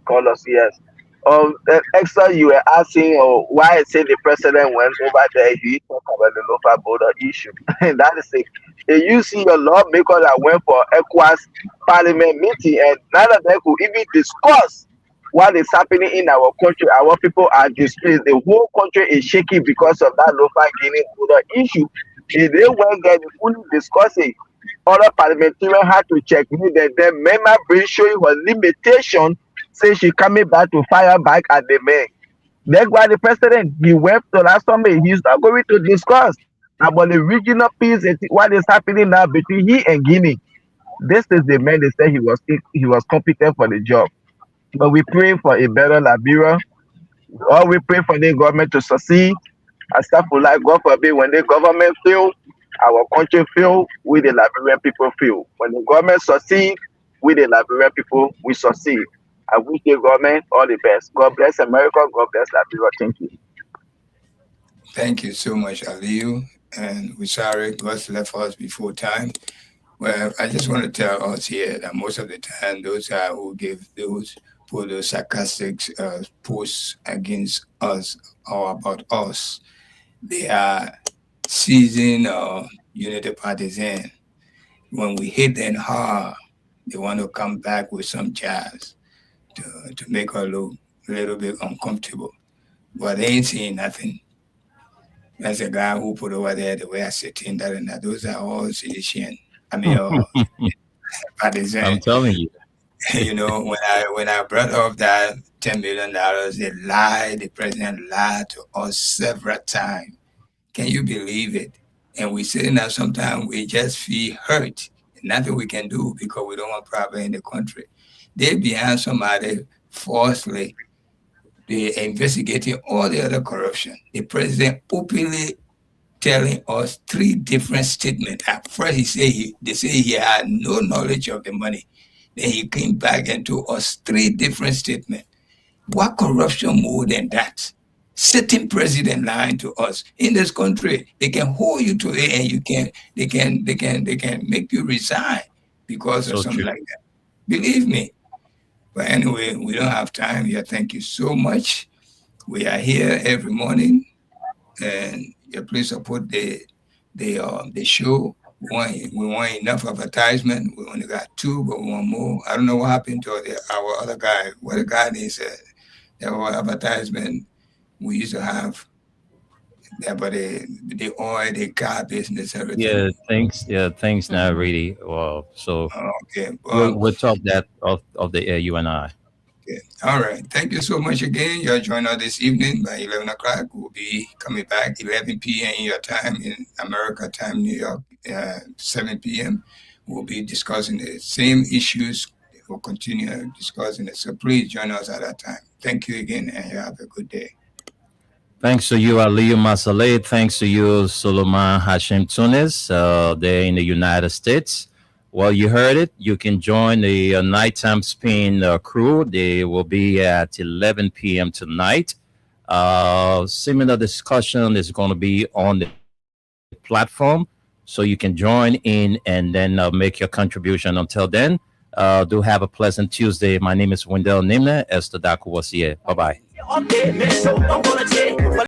callers, yes. Extra, you were asking why I say the president went over there. He talked about the local border issue. And that is it. You see your lawmaker that went for ECOWAS parliament meeting, and none of them could even discuss what is happening in our country. Our people are displaced. The whole country is shaking because of that local Guinea border issue. If they weren't getting fully discussing, other parliamentarians had to check me that the member bring showing her limitation, say she coming back to fire back at the man. That's why the president, he went to last summer, he's not going to discuss about the regional peace and what is happening now between he and Guinea. This is the man they said he was competent for the job. But we pray for a better Liberia, or we pray for the government to succeed. And stuff like God forbid, when the government fail, our country fail, we the Liberian people fail. When the government succeed, we the Liberian people, we succeed. I wish the government all the best. God bless America. God bless Liberia. Thank you. Thank you so much, Aliyu. And we're sorry God's left us before time. Well, I just want to tell us here that most of the time, those who give put those sarcastic posts against us or about us, they are seasoned unity partisan. When we hit them hard, they want to come back with some jazz to make us look a little bit uncomfortable. But they ain't saying nothing. That's a guy who put over there the way I sit in that and that. Those are all sedition. I mean, partisan. I'm telling you. When I brought up that $10 million, the president lied to us several times. Can you believe it? And we say now sometimes we just feel hurt. Nothing we can do because we don't want problem in the country. They behind somebody falsely. They investigating all the other corruption. The president openly telling us 3 different statements. At first, they say he had no knowledge of the money. Then he came back and told us 3 different statements. What corruption more than that? Sitting president lying to us in this country, they can hold you to it, and they can make you resign because of So something true. like that. Believe me. But anyway, we don't have time here. Thank you so much. We are here every morning, and please support the show. We want enough advertisement. We only got 2, but we want more. I don't know what happened to our other guy. What the guy is our advertisement we used to have. Yeah, but the oil, the car business, everything. Things not really well. So Okay. we'll talk that of the air, you and I. Okay. All right. Thank you so much again. You're joining us this evening by 11 o'clock. We'll be coming back 11 p.m. in your time in America time, New York, 7 p.m. We'll be discussing the same issues. We'll continue discussing it. So please join us at that time. Thank you again, and you have a good day. Thanks to you, Aliyu Masaleh. Thanks to you, Solomon Hashim Tunis, there in the United States. Well, you heard it. You can join the nighttime spin crew. They will be at 11 p.m. tonight. Similar discussion is going to be on the platform, so you can join in and then make your contribution. Until then, do have a pleasant Tuesday. My name is Wendell Nimna. Esther Daku was here. Bye bye.